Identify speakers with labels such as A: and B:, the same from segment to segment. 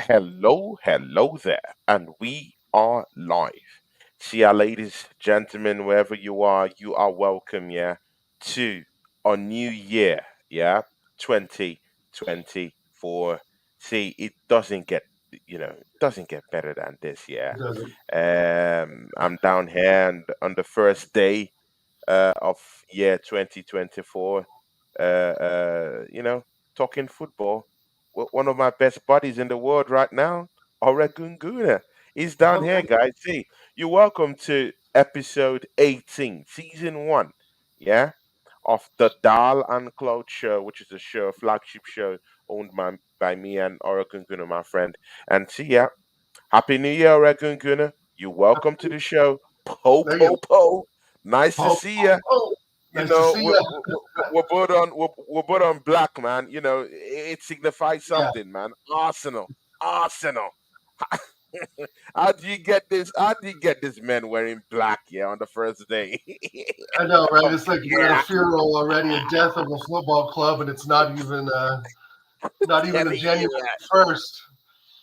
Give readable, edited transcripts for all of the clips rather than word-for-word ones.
A: Hello there, and we are live. See ya, ladies, gentlemen, wherever you are welcome, yeah, to a new year, yeah, 2024. See, it doesn't get, it doesn't get better than this, yeah.
B: It doesn't.
A: I'm down here and on the first day of year 2024, talking football. One of my best buddies in the world right now, Oregunguna. He's down here,
B: Okay.
A: guys. See, you're welcome to episode 18, season one, yeah, of the Dal and Cloud show, which is a show, a flagship show owned by me and Oregunguna, my friend. And see ya. Happy New Year, Oregunguna. You're welcome to the show. Po,
B: There you
A: po, po. Nice to
B: go.
A: see ya.
B: Oh,
A: You
B: nice to
A: know,
B: see you.
A: we're both on black, man. It signifies
B: Yeah,
A: something, man. Arsenal. How do you get this? How do you get this man wearing black? Yeah, on the first day.
B: I know, right?
A: Oh,
B: It's like we're at a
A: yeah,
B: funeral already, a death of a football club, and it's not even the
A: telling
B: January
A: you, man.
B: 1st.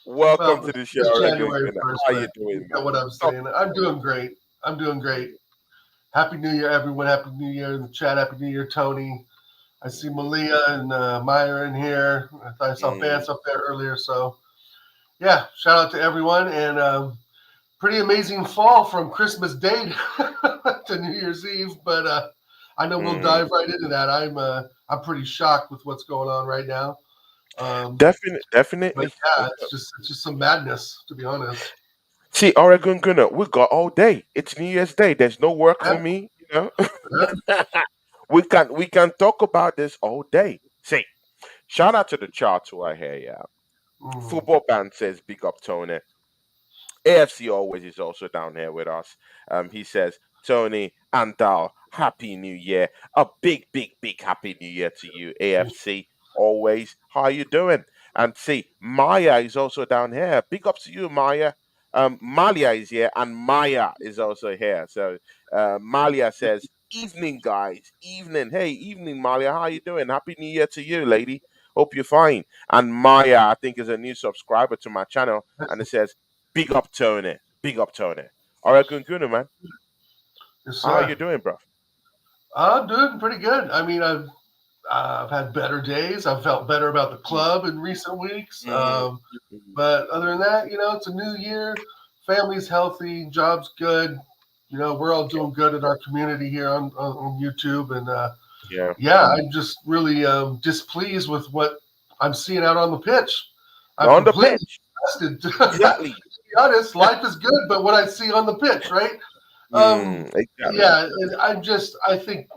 A: Welcome
B: Well,
A: to the show,
B: it's
A: Oregon.
B: January 1st,
A: How you
B: but
A: doing,
B: you
A: man?
B: get what I'm
A: Talk
B: saying. I'm doing great. I'm doing great. Happy New Year, everyone. Happy New Year in the chat. Happy New Year, Tony. I see Malia and Meyer in here. I thought I saw
A: mm,
B: Vance up there earlier. So, yeah, shout out to everyone. And pretty amazing fall from Christmas Day to New Year's Eve, but I know we'll
A: mm.
B: dive right into that. I'm pretty shocked with what's going on right now. But
A: Definitely.
B: yeah, it's just some madness, to be honest.
A: See, Oregon Gunner, we got all day. It's New Year's Day. There's no work
B: Yeah,
A: for me,
B: yeah,
A: we can talk about this all day. See, shout out to the charts who are here, yeah.
B: mm,
A: Football band says big up Tony. AFC always is also down here with us. He says, Tony and Dal, Happy New Year. A big, big, big Happy New Year to you, AFC. Always. How you doing? And see, Maya is also down here. Big up to you, Maya. Malia is here and Maya is also here. So Malia says, evening, guys. Evening. Hey, evening, Malia. How you doing? Happy New Year to you, lady. Hope you're fine. And Maya, I think, is a new subscriber to my channel. And it says, big up Tony. Big up Tony. All right, Gunguna, man.
B: yes,
A: How you
B: sir.
A: doing, bro?
B: I'm doing pretty good. I mean, I've had better days. I've felt better about the
A: Mm,
B: club in recent weeks.
A: mm, mm.
B: But other than that, it's a new year. Family's healthy. Job's good. We're all
A: Yeah,
B: doing good in our community here on YouTube. And
A: yeah.
B: yeah, I'm just really displeased with what I'm seeing out on the pitch. I'm
A: On the
B: completely
A: pitch.
B: invested. to
A: Exactly.
B: be honest, life is good, but what I see on the pitch, right?
A: Exactly.
B: Yeah, and I think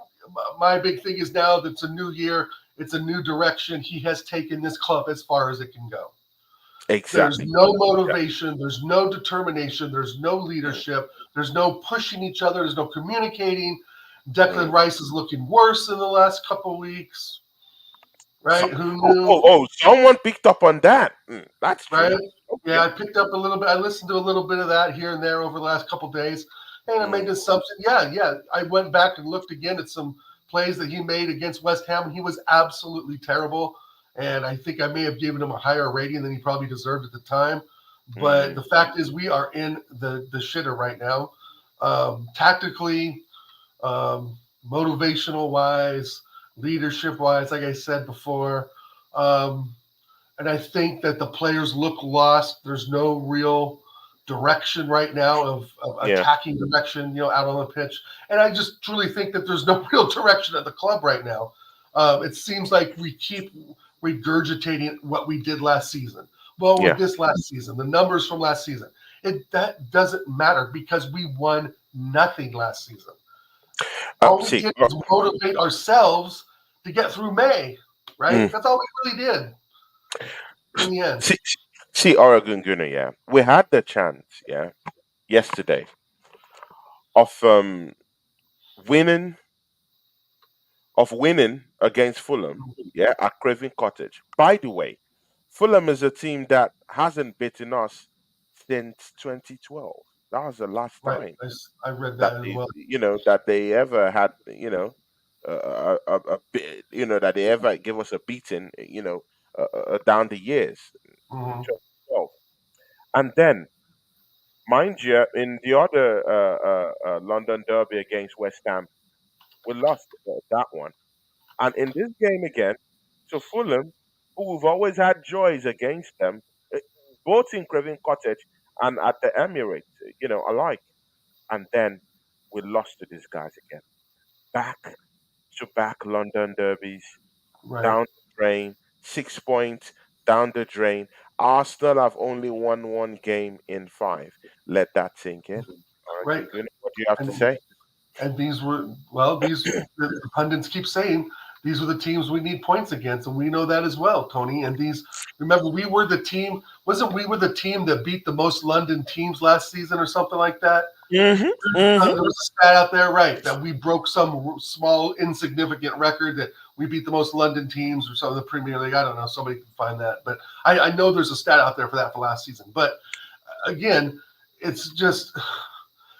B: my big thing is now that it's a new year, it's a new direction. He has taken this club as far as it can go. There's
A: Exactly.
B: no
A: Exactly.
B: motivation, there's no determination, there's no
A: Mm,
B: leadership, there's no pushing each other, there's no communicating. Declan
A: mm.
B: Rice is looking worse in the last couple of weeks,
A: So,
B: right? Who
A: oh,
B: knew?
A: oh, oh, someone picked up on that. That's
B: Right?
A: true.
B: Yeah,
A: Okay.
B: I picked up a little bit. I listened to a little bit of that here and there over the last couple of days, and I made
A: Mm,
B: an assumption. Yeah, yeah. I went back and looked again at some plays that he made against West Ham, and he was absolutely terrible. And I think I may have given him a higher rating than he probably deserved at the time. But
A: mm,
B: the fact is, we are in the shitter right now, tactically, um, motivational wise, leadership wise. Like I said before. Um, and I think that the players look lost. There's no real direction right now of
A: yeah.
B: attacking direction, out on the pitch. And I just truly think that there's no real direction at the club right now. It seems like we keep regurgitating what we did last season. Well, with
A: Yeah.
B: this last season, the numbers from last season, that doesn't matter because we won nothing last season. All we
A: See.
B: did was motivate ourselves to get through May, right?
A: Mm,
B: That's all we really did in the end.
A: see, see, Oregon Gunner, yeah. We had the chance, yeah, yesterday of winning winning against Fulham, yeah, at Craven Cottage. By the way, Fulham is a team that hasn't beaten us since 2012. That was the last
B: Right.
A: time
B: I read
A: that
B: that as
A: they,
B: well.
A: that they ever had, that they ever give us a beating, down the years.
B: Hmm.
A: 2012. And then, mind you, in the other London derby against West Ham, we lost that one. And in this game again, so Fulham, who we've always had joys against them, eh, both in Craven Cottage and at the Emirates, alike. And then we lost to these guys again. Back to back London derbies,
B: Right.
A: down the drain, 6 points down the drain. Arsenal have only won one game in five. Let that sink in. All right,
B: Right.
A: Gungun, what do you have to
B: And
A: say?
B: and these were these the pundits keep saying these were the teams we need points against, and we know that as well, Tony. And these, remember, we were the team. Wasn't we were the team that beat the most London teams last season or something like that?
A: Hmm. Hmm.
B: There was a stat out there, right, that we broke some small, insignificant record that we beat the most London teams or some of the Premier League. I don't know. Somebody can find that, but I know there's a stat out there for that for last season. But again, it's just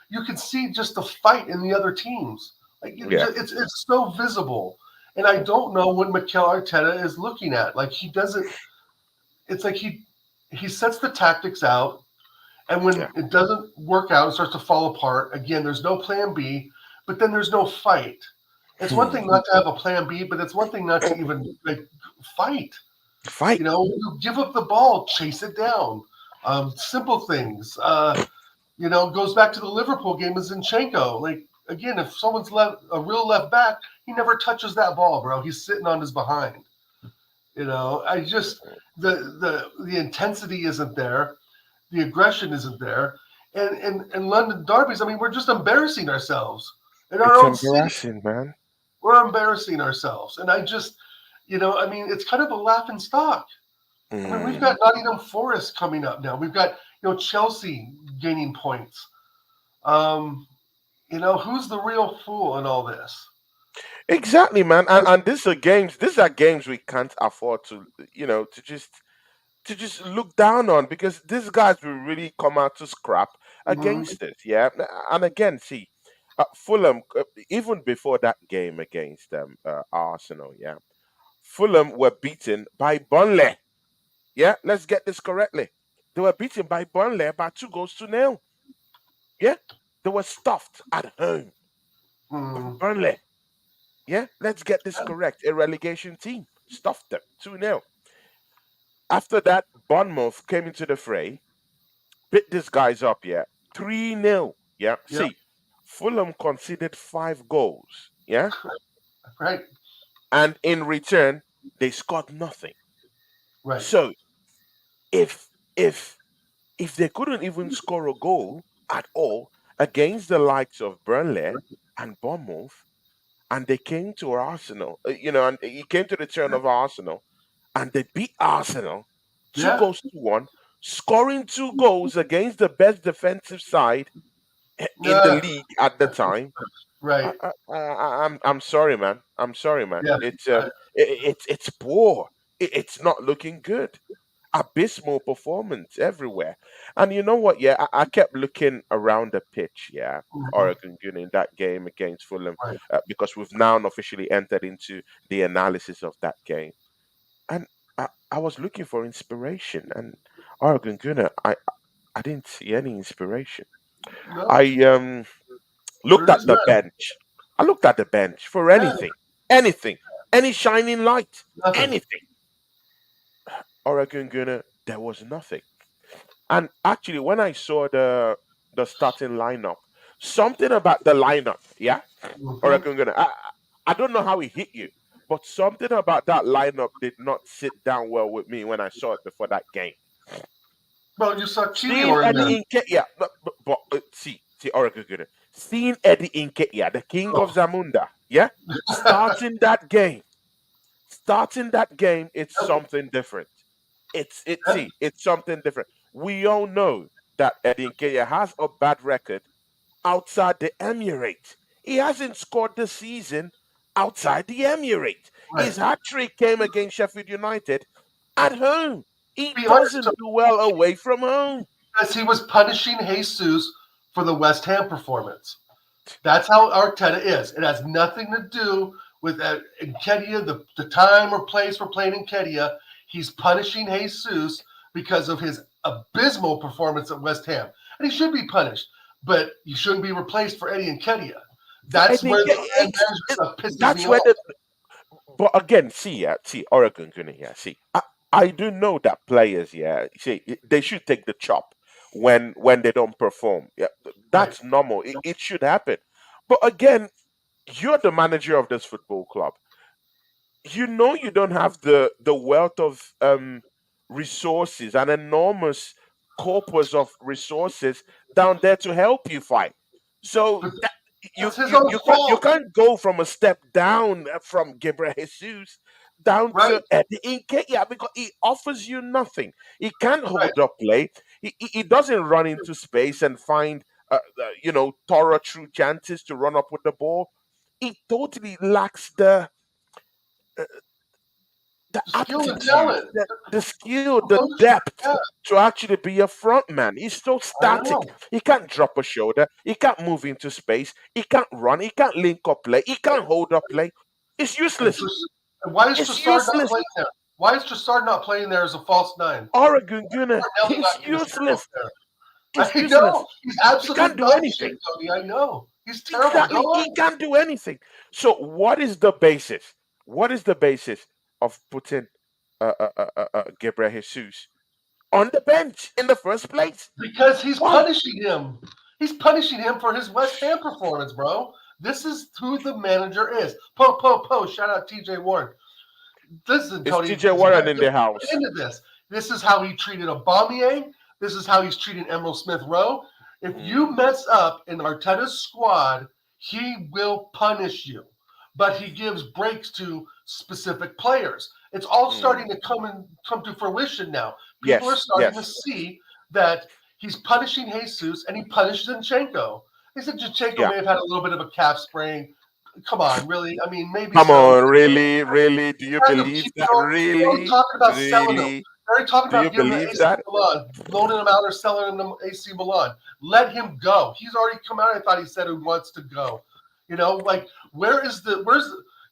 B: you can see just the fight in the other teams. Like
A: Yeah.
B: it's so visible, and I don't know what Mikel Arteta is looking at. Like he doesn't. It's like he sets the tactics out, and when
A: Yeah.
B: it doesn't work out, it starts to fall apart. Again, there's no plan B, but then there's no fight. It's one
A: Hmm.
B: thing not to have a plan B, but it's one thing not to even like fight.
A: Fight.
B: You give up the ball, chase it down. Simple things. Goes back to the Liverpool game with Zinchenko. Like again, if someone's left a real left back, he never touches that ball, bro. He's sitting on his behind. I just the intensity isn't there, the aggression isn't there, and London derbies. I mean, we're just embarrassing ourselves in our
A: It's
B: own city.
A: embarrassing, man.
B: We're embarrassing ourselves, and I just, I mean, it's kind of a laughing stock. I mean, we've
A: Mm.
B: got Nottingham Forest coming up now. We've got Chelsea gaining points. Um, who's the real fool in all this?
A: Exactly, man. And these are games we can't afford to just look down on because these guys will really come out to scrap
B: Mhm.
A: against it. Yeah. And again, see, Fulham, even before that game against Arsenal, yeah, Fulham were beaten by Burnley. Yeah, let's get this correctly. They were beaten by Burnley by 2 goals to nil. Yeah, they were stuffed at home by
B: Mm.
A: Burnley. Yeah, let's get this correct. A relegation team stuffed them 2-0. After that, Bournemouth came into the fray, beat these guys up, yeah, 3-0. Yeah,
B: Yeah,
A: see, Fulham conceded 5 goals, yeah,
B: right,
A: and in return, they scored nothing.
B: right.
A: So if if if they couldn't even score a goal at all against the likes of Burnley and Bournemouth, and they came to Arsenal, and it came to the turn of Arsenal, and they beat Arsenal two
B: Yeah,
A: goals to one, scoring 2 goals against the best defensive side in the
B: yeah,
A: league at the time.
B: right.
A: I'm sorry, man. I'm sorry, man.
B: Yeah,
A: It's poor. It's not looking good. Abysmal performance everywhere. And you know what? Yeah, I kept looking around the pitch. Yeah,
B: mhm,
A: Oregon Gun in that game against Fulham,
B: right.
A: because we've now officially entered into the analysis of that game. And I was looking for inspiration, and Oregon Gunner, I didn't see any inspiration.
B: No,
A: I looked
B: there
A: at
B: is
A: the
B: none.
A: bench. I looked at the bench for
B: Yeah,
A: anything, any shining light,
B: nothing.
A: anything. Oregon Gunner, there was nothing. And actually, when I saw the starting lineup, something about the lineup, yeah,
B: Hmm.
A: Oregon Gunner, I don't know how it hit you, but something about that lineup did not sit down well with me when I saw it before that game.
B: Well, you saw
A: Seeing
B: Kiwior in there.
A: Eddie Nketiah, but see, Oracle good. Seeing Eddie Nketiah, the king of
B: Oh,
A: Zamunda, yeah, starting that game, it's
B: yep,
A: something different.
B: yep,
A: It's something different. We all know that Eddie Nketiah has a bad record outside the Emirates. He hasn't scored this season outside the Emirates.
B: right.
A: His hat trick came against Sheffield United at home. He
B: Be honest,
A: doesn't do well away from home.
B: because he was punishing Jesus for the West Ham performance. That's how Arteta is. It has nothing to do with Nketiah, the time or place we're playing Nketiah. He's punishing Jesus because of his abysmal performance at West Ham, and he should be punished. But you shouldn't be replaced for Eddie Nketiah.
A: For
B: That's
A: Eddie,
B: where the man manager stuff pisses
A: that's
B: me
A: where
B: off.
A: the. But again, see, yeah, see, Oregon Gunner here. See, I do know that players, yeah, see, they should take the chop when they don't perform. Yeah,
B: Right.
A: that's normal. It should happen. But again, you're the manager of this football club. You know you don't have the wealth of resources, an enormous corpus of resources down there to help you fight. So
B: But
A: that, you
B: that's his
A: you
B: own
A: you can't you
B: fault.
A: can't go from a step down from Gabriel Jesus down
B: Right.
A: to Eddie Nketiah because he offers you nothing. He can't
B: Right.
A: hold up play. He doesn't run into space and find thorough true chances to run up with the ball. He totally lacks the
B: The skill and
A: aptitude,
B: talent.
A: the skill, the
B: Composure.
A: depth
B: Yeah,
A: to actually be a front man. He's so
B: I
A: static.
B: know.
A: He can't drop a shoulder. He can't move into space. He can't run. He can't link up play. He can't hold up play. It's
B: And,
A: useless.
B: and why is
A: It's
B: Trossard not
A: useless.
B: playing there? Why is Trossard not playing there as a false nine?
A: Oregon Gunner.
B: Martinelli
A: It's
B: not getting a step up
A: useless.
B: there.
A: It's
B: I know.
A: useless.
B: He's
A: He can't
B: absolute
A: do
B: dog shit,
A: anything.
B: Tony. I know. He's terrible. Go
A: Exactly. He
B: on.
A: can't do anything. So what is the basis? What is the basis of putting Gabriel Jesus on the bench in the first place?
B: Because he's
A: Why?
B: punishing him. He's punishing him for his West Ham performance, bro. This is who the manager is. Shout out TJ Warren. Listen,
A: Is
B: Tony,
A: TJ
B: because you
A: Warren
B: got
A: in
B: to
A: the
B: get
A: house?
B: into this. This is how he treated Aubameyang. This is how he's treating Emerald Smith Rowe. If you
A: Mm,
B: mess up in Arteta's squad, he will punish you. But he gives breaks to specific players. It's all starting
A: mm.
B: to come to fruition now. People are
A: Yes,
B: starting to
A: yes.
B: see that he's punishing Jesus and he punished Zinchenko. They said Zinchenko
A: Yeah.
B: may have had a little bit of a calf sprain. Come on, really? I mean, maybe
A: Come
B: so.
A: on, really, really? Do you
B: Kind of
A: believe
B: keep
A: that?
B: going. They're already
A: Really,
B: talking about selling him.
A: really?
B: They're already talking
A: Do you
B: about giving him to
A: believe
B: AC
A: that?
B: Milan, loaning him out or selling him to AC Milan. Let him go. He's already come out. I thought he said he wants to go. Like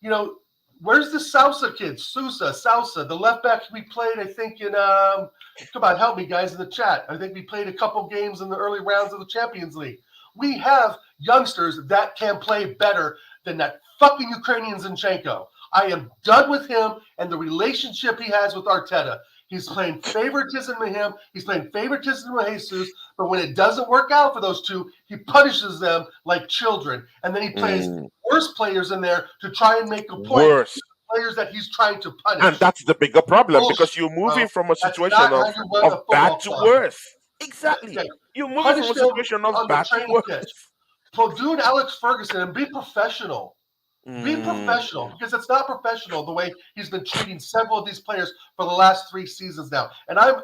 B: you know where's the Sousa kid? Sousa, the left back we played. I think in come on, help me guys in the chat. I think we played a couple games in the early rounds of the Champions League. We have youngsters that can play better than that fucking Ukrainian Zinchenko. I am done with him and the relationship he has with Arteta. He's playing favoritism with him. He's playing favoritism with Jesus. But when it doesn't work out for those two, he punishes them like children. And then he plays
A: Mm,
B: worse players in there to try and make a point.
A: worse.
B: Players that he's trying to
A: And
B: punish.
A: that's the bigger problem
B: Bullshit,
A: because you're
B: bro.
A: moving from a
B: That's
A: situation
B: not how you run
A: of
B: a
A: bad
B: football
A: to
B: club.
A: worse. Exactly.
B: Okay.
A: You're moving from
B: Punish
A: a
B: them
A: situation of
B: on the
A: bad to
B: training pitch.
A: worse.
B: Do an Alex Ferguson and be professional. Be
A: Mm,
B: professional because it's not professional the way he's been treating several of these players for the last 3 seasons now. And I'm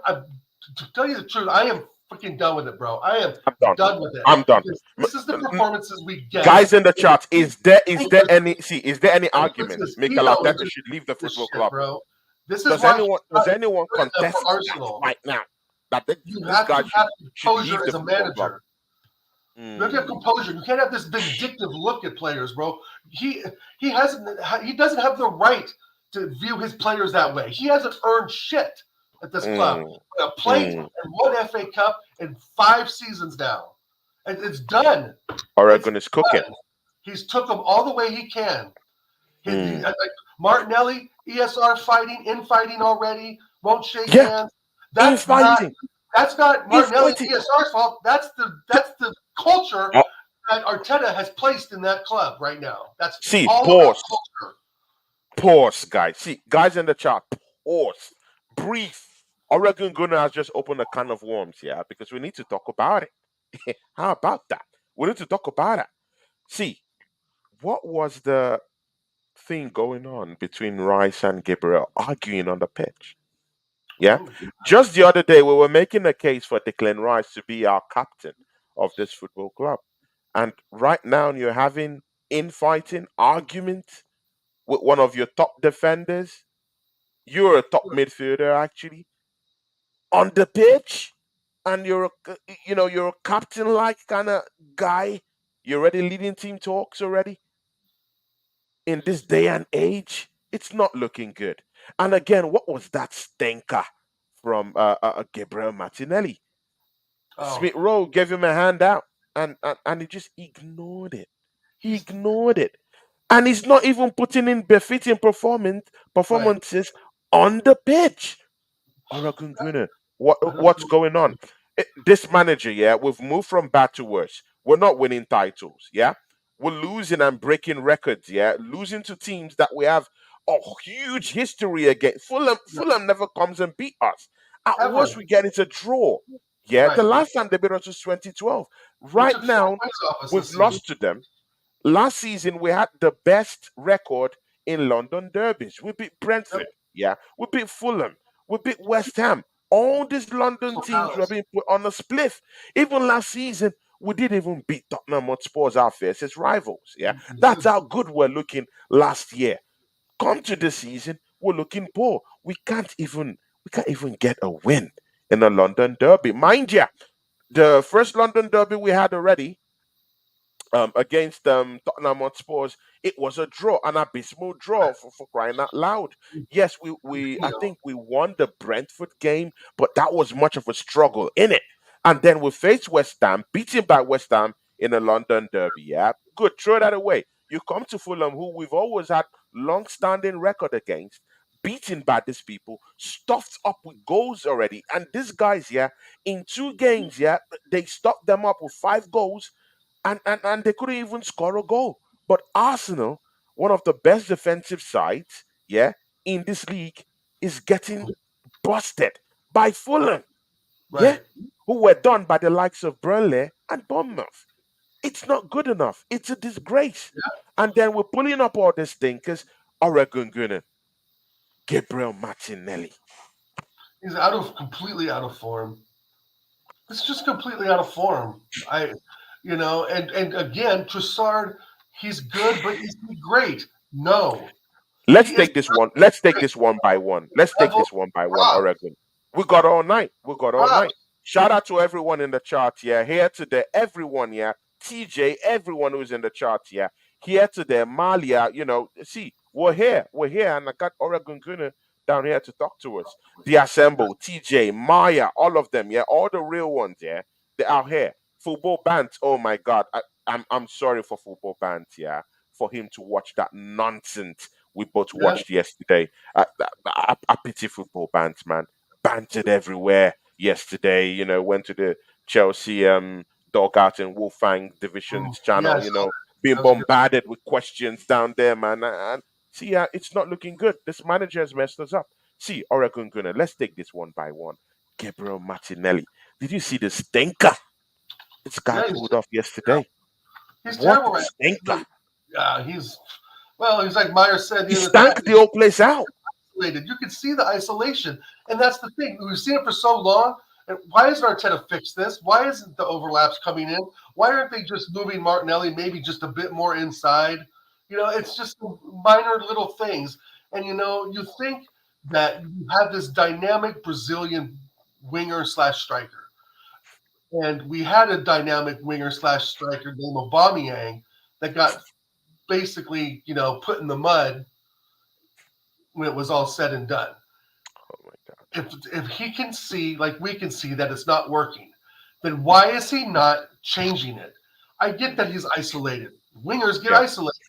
B: to tell you the truth, I am freaking done with it, bro. I am
A: I'm done.
B: done with it
A: I'm done.
B: because this is the performances we get.
A: Guys in the chat, is there any
B: And this
A: argument
B: is
A: Mikel
B: ego is
A: Arteta
B: just
A: should leave the
B: this
A: football
B: shit,
A: club?
B: bro. This is why he's
A: Does
B: not
A: anyone
B: good enough for
A: contest that
B: Arsenal.
A: right now? That
B: You
A: this
B: have
A: guy
B: to have
A: should leave
B: composure
A: the
B: as a
A: football club?
B: manager. You have to have
A: Mm,
B: composure. You can't have this vindictive look at players, bro. He he doesn't have the right to view his players that way. He hasn't earned shit at this club.
A: mm,
B: A plate
A: mm.
B: and one FA Cup in 5 seasons now. And it's done. It's
A: Oregon is cooking.
B: done. He's took them all the way he can.
A: Mm.
B: Like Martinelli, ESR infighting already, won't shake
A: Yeah,
B: hands. That's not
A: infighting,
B: that's not Martinelli
A: infighting.
B: and ESR's fault. That's the culture
A: Oh,
B: that Arteta has placed in that club right now. That's
A: see,
B: all about
A: pause,
B: culture.
A: pause, guys. See, guys in the chat, pause, breathe. Oregon Gunner has just opened a can of worms, yeah, because we need to talk about it. How about that? We need to talk about it. See, what was the thing going on between Rice and Gabriel arguing on the pitch? Yeah.
B: Oh,
A: Just the other day, we were making a case for Declan Rice to be our captain of this football club. And right now, you're having infighting, argument with one of your top defenders. You're a top midfielder, actually, on the pitch. And you're a captain like kind of guy. You're already leading team talks already in this day and age. It's not looking good. And again, what was that stinker from Gabriel Martinelli.
B: Oh,
A: Smith Rowe gave him a handout, and he just ignored it. He
B: he's
A: ignored it, and he's not even putting in befitting
B: right.
A: performances on the pitch. Oregon Gunner,
B: I don't
A: what's
B: know.
A: going on? This manager, yeah, we've moved from bad to worse. We're not winning titles, yeah. We're losing and breaking records, yeah. Losing to teams that we have a huge history against. Fulham never comes and beat us. At
B: Ever.
A: worst, we get it's a draw. Yeah, the
B: Right.
A: last time they beat us was 2012.
B: They
A: Right
B: took 4
A: now,
B: points off us
A: we've
B: this season.
A: lost to them. Last season, we had the best record in London derbies. We beat
B: Yep.
A: Brentford, yeah. We beat Fulham. We beat West Ham. All these London
B: Crystal
A: teams were
B: Palace.
A: being put on a spliff. Even last season, we did even beat Tottenham Hotspurs, our fiercest rivals. Yeah,
B: You
A: that's
B: did.
A: how good we're looking last year. Come to this season, we're looking poor. We can't even get a win in a London derby, mind you. The first London derby we had already against Tottenham Hotspurs, it was a draw, an abysmal draw for crying out loud. Yes, I
B: You
A: think we won the Brentford game, but that was much of a struggle in it. And then we faced West Ham, beaten by West Ham in a London derby. Yeah, good. Throw that away. You come to Fulham, who we've always had long-standing record against, beaten by these people, stuffed up with goals already. And these guys, yeah, in 2 games, yeah, they stuffed them up with 5 goals and they couldn't even score a goal. But Arsenal, one of the best defensive sides, yeah, in this league, is getting busted by Fulham, yeah,
B: Right.
A: who were done by the likes of Burnley and Bournemouth. It's not good enough. It's a disgrace. And then we're pulling up all these stinkers. Oregon Gunner, Gabriel Martinelli.
B: He's completely out of form. It's just completely out of form. And again, Trossard, he's good, but is he great? No,
A: Let's
B: he is
A: take this one. Let's take
B: great.
A: this one by one. Let's take
B: Level
A: this one by one,
B: prop,
A: Oregon. We got all night. We got all
B: prop.
A: night. Shout out to everyone in the chat here. Here today, everyone, yeah. TJ, everyone who's in the chat here. Here today, Malia, see, we're here. We're here. And I got Oregon Gunner down here to talk to us. The Assemble, TJ, Maya, all of them, yeah. All the real ones, yeah. They're out here. Football bands. Oh my God. I'm sorry for football bands, yeah. For him to watch that nonsense we both
B: Yeah,
A: watched yesterday. I pity football bans, man. Bantered everywhere yesterday. Went to the Chelsea dugout and Wolfang Divisions
B: yeah.
A: channel.
B: So
A: Being
B: that was a good.
A: bombarded with questions down there, man. And see, it's not looking good. This manager has messed us up. See, Oregon Gunner, let's take this one by one. Gabriel Martinelli. Did you see the stinker this guy
B: Yeah,
A: pulled off yesterday?
B: he's
A: What
B: terrible
A: a
B: right
A: stinker!
B: now. Yeah, he's like Myers said
A: He
B: the other day.
A: stank the whole place out.
B: Isolated. You can see the isolation, and that's the thing. We've seen it for so long. And why isn't Arteta fix this? Why isn't the overlaps coming in? Why aren't they just moving Martinelli maybe just a bit more inside? It's just minor little things. And you think that you have this dynamic Brazilian winger slash striker, and we had a dynamic winger slash striker named Aubameyang that got basically put in the mud when it was all said and done.
A: Oh my God.
B: If he can see, like we can see, that it's not working, then why is he not changing it? I get that he's isolated. Wingers get
A: Yeah.
B: isolated,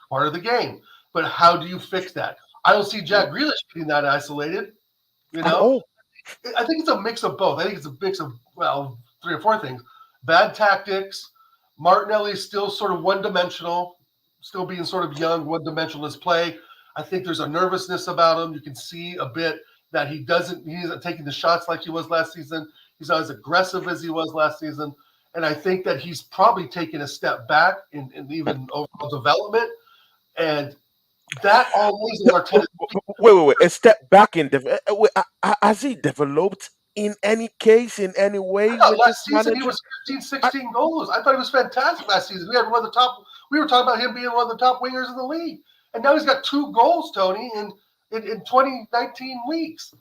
B: part of the game. But how do you fix that? I don't see
A: Mm.
B: Jack Grealish getting that isolated. You
A: At
B: know,
A: all.
B: I think it's a mix of both. I think it's a mix of three or four things. Bad tactics. Martinelli is still sort of one dimensional, still being sort of young, one dimensional in his play. I think there's a nervousness about him. You can see a bit that he isn't taking the shots like he was last season. He's not as aggressive as he was last season. And I think that he's probably taken a step back in even overall development. And that all lays in Arteta's
A: Wait. A step back in has he developed in any case, in any way
B: thought
A: with
B: last
A: this
B: season he
A: manager?
B: was 15,
A: I,
B: 16 goals. I thought he was fantastic last season. We had one of the top. We were talking about him being one of the top wingers in the league, and now he's got 2 goals, Tony, in 2019 weeks.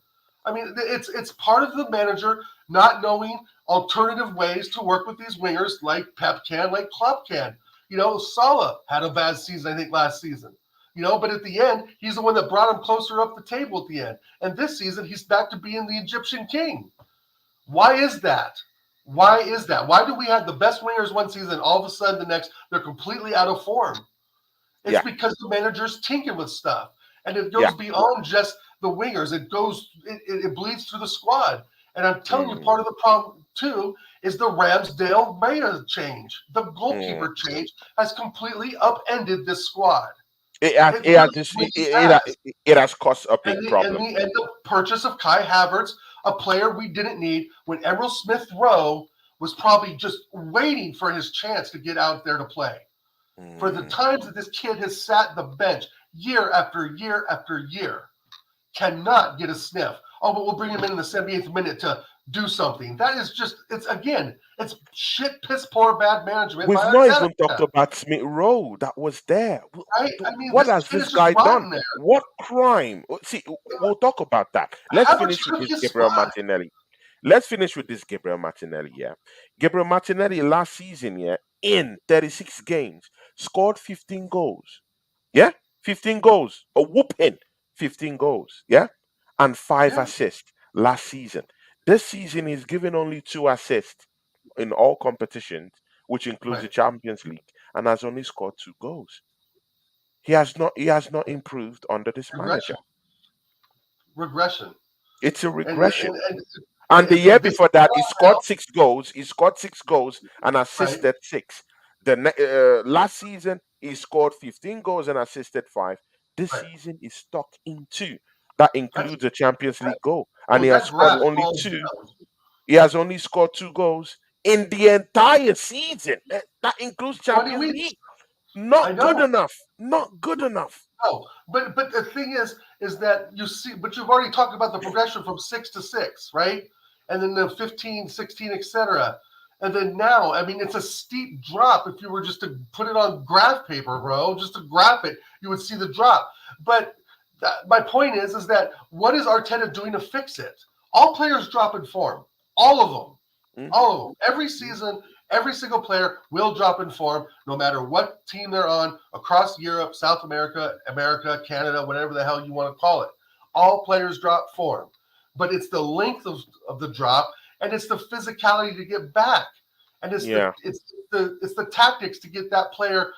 B: I mean, it's part of the manager not knowing alternative ways to work with these wingers like Pep can, like Klopp can. Salah had a bad season, I think, last season. But at the end, he's the one that brought him closer up the table at the end. And this season, he's back to being the Egyptian king. Why is that? Why is that? Why do we have the best wingers one season, all of a sudden the next, they're completely out of form? It's
A: Yeah,
B: because the manager's tinking with stuff. And it
A: yeah.
B: goes beyond just the wingers. It bleeds through the squad. And I'm telling you,
A: Mm,
B: part of the problem, too, is the Ramsdale Raya change. The
A: mm.
B: goalkeeper change has completely upended this squad. It
A: It has
B: really has.
A: it has caused a
B: And
A: big
B: the and
A: problem.
B: the and the purchase of Kai Havertz, a player we didn't need when Emerald Smith Rowe was probably just waiting for his chance to get out there to play. For the
A: Mm.
B: times that this kid has sat the bench year after year after year, cannot get a sniff. Oh, but we'll bring him in the 78th minute to do something. That is just, it's shit, piss poor, bad management by
A: We've not
B: Arteta,
A: even talked about Smith Rowe that was there.
B: right? I mean,
A: What
B: this
A: has
B: kid
A: this
B: is just
A: guy done?
B: rotten there.
A: What crime? See, we'll talk about that. Let's
B: Havertz
A: finish with
B: took
A: this
B: his
A: Gabriel
B: spot.
A: Martinelli. Let's finish with this Gabriel Martinelli, yeah. Gabriel Martinelli last season, yeah, in 36 games, scored 15 goals. Yeah? 15 goals. A whooping 15 goals. Yeah? And five
B: Yeah,
A: assists last season. This season he's given only two assists in all competitions, which includes the
B: right.
A: Champions League, and has only scored two goals. He has not improved under this manager.
B: Regression, regression,
A: It's a
B: and
A: regression.
B: and,
A: And the
B: and
A: year
B: this
A: before that, he
B: now,
A: scored 6 goals. He scored 6 goals and
B: right,
A: assisted six. Last season, he scored 15 goals and assisted five. This
B: right.
A: season, he's stuck in two. That
B: That's
A: includes a Champions
B: that,
A: League goal, and
B: well,
A: he has
B: that
A: scored
B: graph
A: only
B: falls
A: two.
B: down.
A: He has only scored 2 goals in the entire season. That includes
B: 20
A: Champions
B: weeks.
A: League.
B: I
A: Not good
B: know.
A: enough. Not good enough.
B: No, but the thing is that you see, but you've already talked about the progression from 6 to 6, right? And then the 15, 16, etc. And then now, I mean, it's a steep drop. If you were just to put it on graph paper, bro, just to graph it, you would see the drop. But my point is that what is Arteta doing to fix it? All players drop in form, all of them.
A: Mhm.
B: All of them. Every season, every single player will drop in form, no matter what team they're on, across Europe, South America, America, Canada, whatever the hell you want to call it. All players drop form. But it's the length of the drop and it's the physicality to get back. And
A: Yeah.
B: it's the tactics to get that player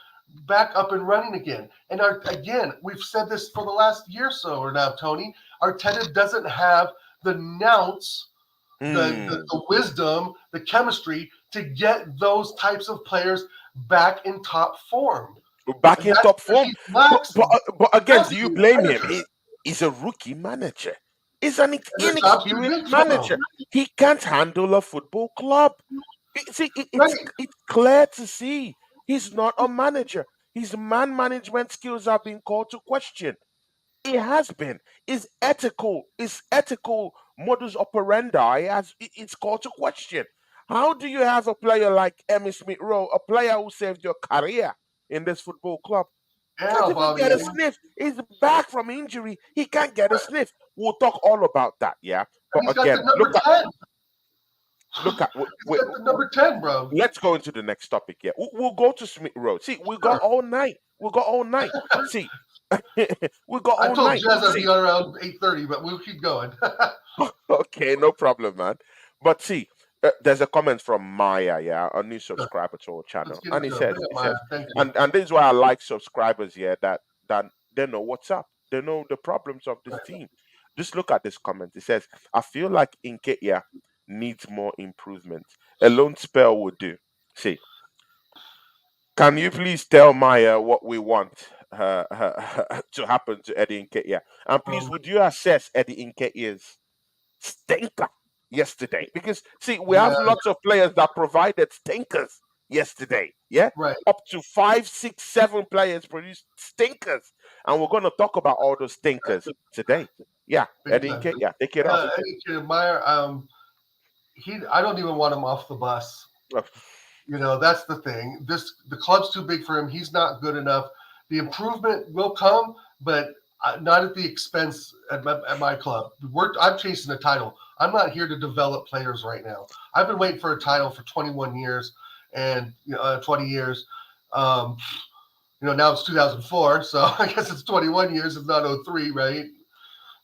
B: back up and running again. And again, we've said this for the last year or so or now, Tony. Arteta doesn't have the nous,
A: Hmm.
B: the wisdom, the chemistry to get those types of players back in top form.
A: Back
B: And
A: in
B: that's
A: top
B: where
A: form.
B: he lacks
A: But again, do you
B: capacity as a
A: blame him?
B: manager.
A: He's a rookie manager. He's an
B: And the job's too
A: inexperienced
B: big for him.
A: manager. He can't handle a football club. See,
B: Right.
A: it's clear to see he's not a manager. His man management skills are being called to question. It has been. His ethical modus operandi it's called to question. How do you have a player like Emmy Smith Rowe, a player who saved your career in this football club? Can't
B: Yeah,
A: even
B: Bobby.
A: get a sniff. He's back from injury. He can't get a sniff. We'll talk all about that, yeah.
B: And
A: But
B: he's got the
A: again,
B: number 10.
A: look at.
B: He's got the number 10, bro.
A: Let's go into the next topic here. We'll go to Smith Road. See, we got
B: Sure.
A: all night. We got all night. See, we got
B: I
A: all
B: told
A: night.
B: Jazz I'd be
A: See,
B: on around 8:30, but we'll keep going.
A: okay, no problem, man. But see, there's a comment from Maya, yeah, a new
B: Sure.
A: subscriber to our
B: Let's
A: channel,
B: get
A: and he
B: into it.
A: says,
B: Bring up
A: he
B: Maya.
A: says,
B: Thank you.
A: and this is why I like subscribers here that they know what's up. They know the problems of this
B: Right.
A: team. Just look at this comment. It says, I feel like Inketia needs more improvement. A loan spell would do. See, can you please tell Maya what we want to happen to Eddie Nketiah? And please,
B: Um,
A: would you assess Eddie Nketiah's stinker yesterday? Because see, we
B: yeah,
A: have lots of players that provided stinkers yesterday. Yeah,
B: right.
A: up to 5, 6, 7 players produced stinkers, and we're going to talk about all those stinkers today. Yeah,
B: Big
A: Eddie
B: time.
A: Nketiah, take it off.
B: Eddie Meyer, I don't even want him off the bus. That's the thing. The club's too big for him. He's not good enough. The improvement will come, but not at the expense at my club. I'm chasing a title. I'm not here to develop players right now. I've been waiting for a title for 21 years and 20 years. Um, Now it's 2004, so I guess it's 21 years. It's not '03, right?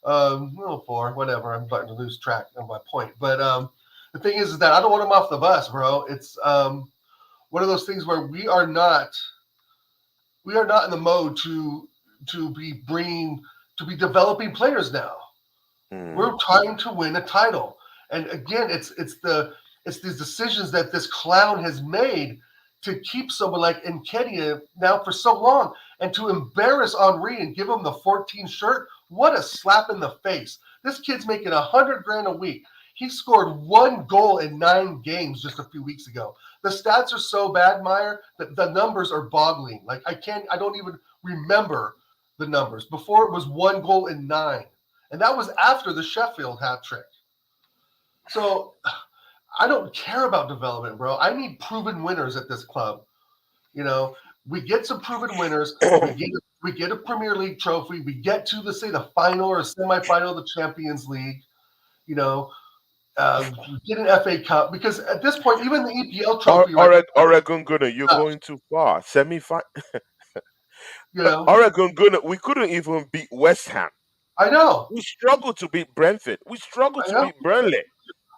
B: No, 4, whatever. I'm starting to lose track of my point. But the thing is that I don't want him off the bus, bro. It's one of those things where we are not in the mode to be bringing to be developing players now. We're
A: Mm.
B: trying to win a title, and again, it's these decisions that this clown has made to keep someone like Nketiah now for so long, and to embarrass Henri and give him the 14 shirt. What a slap in the face! This kid's making 100 grand a week. He scored 1 goal in 9 games just a few weeks ago. The stats are so bad, Meyer, that the numbers are boggling. Like I don't even remember the numbers. Before it was 1 goal in 9. And that was after the Sheffield hat trick. So I don't care about development, bro. I need proven winners at this club. You know, we get some proven winners. We get a Premier League trophy. We get to, let's say, the final or semifinal of the Champions League. You know, we get an FA Cup, because at this point, even the EPL trophy right now,
A: Oregon Gunner, you're
B: uh,
A: going too far. Semi
B: you know,
A: Oregon Gunner, we couldn't even beat West Ham.
B: I know,
A: We struggled to beat Brentford. We struggled
B: I
A: to
B: know.
A: beat Burnley.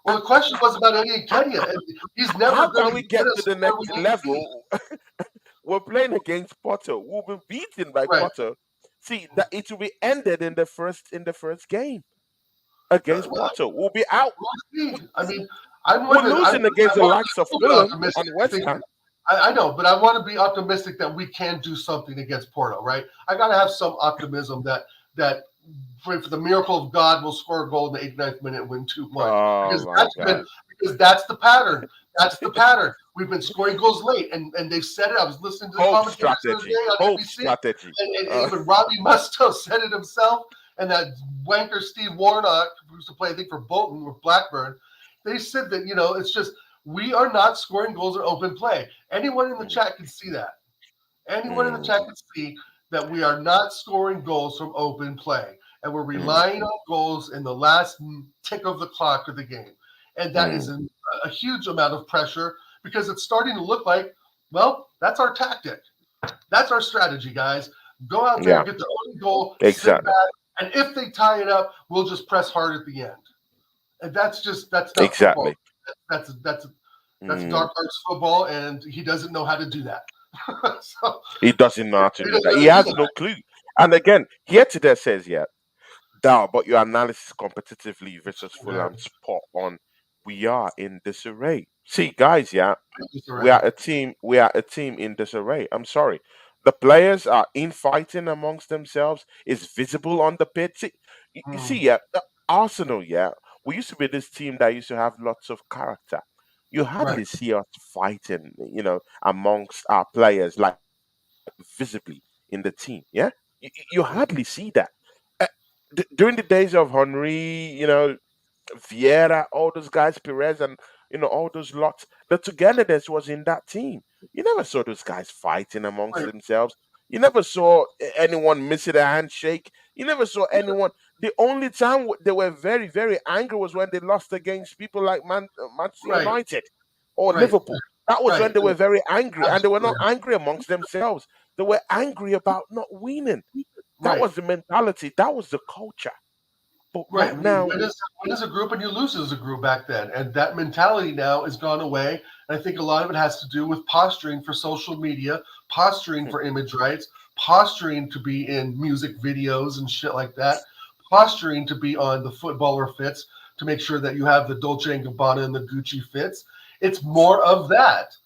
B: Well, the question was about Eddie Nketiah, and he's never
A: How
B: going
A: can
B: to
A: we
B: get
A: get to
B: us
A: the
B: where we
A: next
B: need to be.
A: level? We're playing against Potter. We'll be beaten by
B: Right.
A: Potter. See that it will be ended in the first game against
B: Well,
A: Potter. We'll be out.
B: we'll
A: We-
B: see. I mean, I'm
A: We're
B: one that
A: losing
B: I
A: against the
B: want
A: likes of
B: to be
A: Fulham
B: optimistic.
A: and
B: I
A: West
B: think
A: Ham.
B: I know, but I want to be optimistic that we can do something against Porto, right? I got to have some optimism that for the miracle of God will score a goal in the 89th minute and win 2-1,
A: Oh
B: because
A: my God!
B: that's the pattern. That's the pattern. We've been scoring goals late, and they've said it. I was listening to the
A: Hope
B: commentators the other day
A: strategy.
B: on
A: Hope
B: NBC,
A: strategy.
B: and
A: Uh,
B: even Robbie Musto said it himself, and that wanker Steve Warnock, who used to play, I think, for Bolton with Blackburn, they said that it's just we are not scoring goals in open play. Anyone in the chat can see that. Anyone in the
A: mm,
B: chat can see that we are not scoring goals from open play, and we're
A: mm,
B: relying on goals in the last tick of the clock of the game, and that is
A: mm,
B: a huge amount of pressure, because it's starting to look like, well, that's our tactic, that's our strategy, guys. Go out there,
A: yeah,
B: get the only goal, sit
A: exactly,
B: back, and if they tie it up, we'll just press hard at the end. And that's not football.
A: exactly.
B: That's
A: Mm.
B: dark arts football, and he doesn't know how to do that. So
A: He doesn't know how to
B: he
A: do
B: doesn't
A: that.
B: know how
A: He
B: to do
A: has
B: that.
A: no clue. And again, here today says, yeah, Dow, but your analysis competitively versus
B: Yeah,
A: Fulham spot on. We are in disarray. See, guys, yeah, we
B: disarray.
A: are a team. We are a team in disarray. I'm sorry. The players are infighting amongst themselves. It's visible on the pitch. See, you see,
B: Mm,
A: yeah, Arsenal, yeah, we used to be this team that used to have lots of character. You
B: right,
A: hardly see us fighting, amongst our players like visibly in the team. Yeah, you hardly see that. Uh, During the days of Henry, Vieira, all those guys, Perez, and all those lots. The togetherness was in that team. You never saw those guys fighting amongst
B: right,
A: themselves. You never saw anyone missing a handshake. You never saw anyone. The only time they were very, very angry was when they lost against people like Manchester
B: right,
A: United or
B: right,
A: Liverpool. That was
B: right.
A: when they were very angry, and they were
B: Absolutely
A: not angry amongst themselves. They were angry about not winning. That
B: right,
A: was the mentality. That was the culture. But
B: right.
A: right
B: We
A: now,
B: win as a group, and you lose as a group back then, and that mentality now is gone away. And I think a lot of it has to do with posturing for social media, posturing for image rights, posturing to be in music videos and shit like that, posturing to be on the footballer fits to make sure that you have the Dolce and Gabbana and the Gucci fits. It's more of that.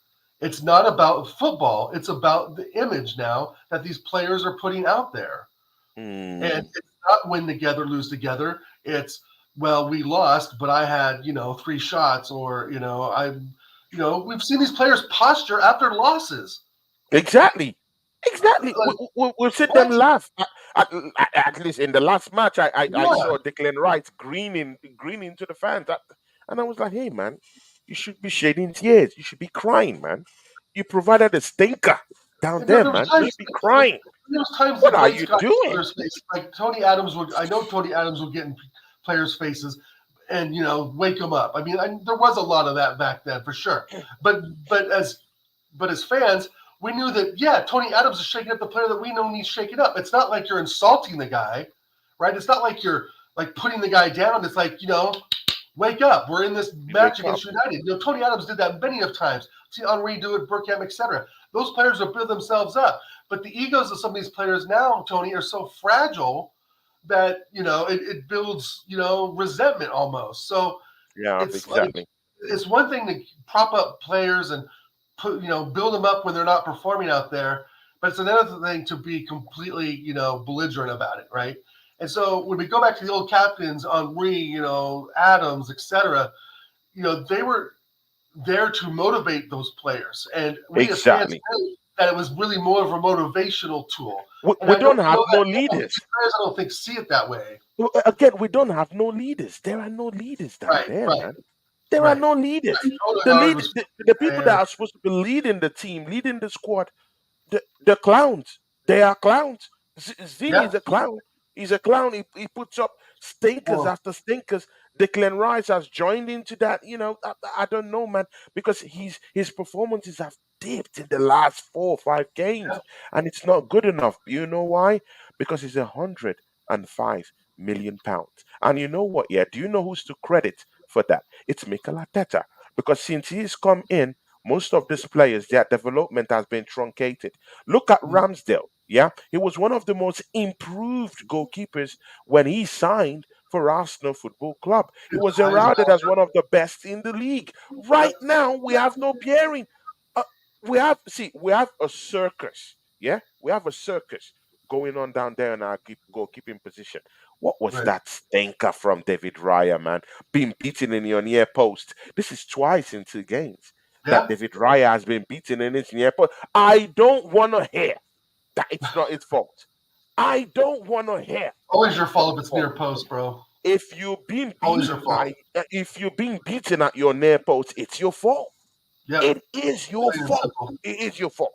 B: It's not about football. It's about the image now that these players are putting out there. And
A: mm,
B: it's not win together, lose together. It's, well, we lost, but I had, 3 shots, or, we've seen these players posture after losses.
A: exactly. Exactly.
B: Like,
A: We've seen them
B: what?
A: laugh. At least in the last match, I
B: Yeah,
A: saw Declan Rice grinning to the fans. And I was like, hey, man, you should be shedding tears. You should be crying, man. You provided a stinker down
B: and
A: there,
B: there was
A: man. You
B: times,
A: should be
B: like,
A: crying.
B: there was times the
A: What are
B: grates
A: you
B: got in
A: doing?
B: players' face. Like Tony Adams would, I know Tony Adams would get in players' faces and wake them up. I mean, there was a lot of that back then for sure. But but as fans, we knew that, yeah, Tony Adams is shaking up the player that we know needs shaken up. It's not like you're insulting the guy, right? It's not like you're like putting the guy down. It's like, wake up. We're in this
A: You wake
B: match
A: up.
B: against United. Tony Adams did that many of times. See Henri do it, Burkham, etc. Those players will build themselves up. But the egos of some of these players now, Tony, are so fragile that, it builds, resentment almost. So
A: Yeah,
B: it's like,
A: exactly.
B: it's one thing to prop up players and build them up when they're not performing out there, but it's another thing to be completely, belligerent about it, right? And so when we go back to the old captains, Henri, Adams, etc., they were there to motivate those players, and we as fans
A: Exactly.
B: knew that it was really more of a motivational tool. And
A: We
B: I know,
A: don't have no leaders.
B: players, I don't think see it that way.
A: Again, we don't have no leaders. There are no leaders down
B: Right,
A: there,
B: right,
A: man. There are
B: right.
A: no leaders.
B: Odegaard was
A: The people that
B: there.
A: are supposed to be leading the team, leading the squad, the clowns. They are clowns. Zini
B: Yeah.
A: is a clown. He's a clown. He puts up stinkers
B: Well,
A: after stinkers. Declan Rice has joined into that. I don't know, man, because his performances have dipped in the last 4 or 5 games,
B: yeah,
A: and it's not good enough. You know why? Because it's £105 million, and you know what? Yeah, do you know who's to credit for that? It's Mikel Arteta, because since he's come in, most of these players, their development has been truncated. Look at Ramsdale. Yeah, he was one of the most improved goalkeepers when he signed for Arsenal Football Club. He was
B: Heinz
A: heralded as
B: Belcher.
A: one of the best in the league.
B: Yep.
A: Right now, we have no bearing. Uh, we have a circus. Yeah, we have a circus going on down there in our goalkeeping position. What was
B: Right.
A: that stinker from David Raya, man? Being beaten in your near post. This is twice in 2 games that
B: Yeah.
A: David Raya has been beaten in his near post. I don't want to hear that it's not his fault. I don't want to hear that
B: Always your
A: it's not
B: fault
A: his
B: if it's
A: fault.
B: near post, bro. Always your fault.
A: If you're being beaten at your near post, it's your fault.
B: Yep.
A: It is your
B: Plain and
A: fault.
B: simple.
A: It is your fault.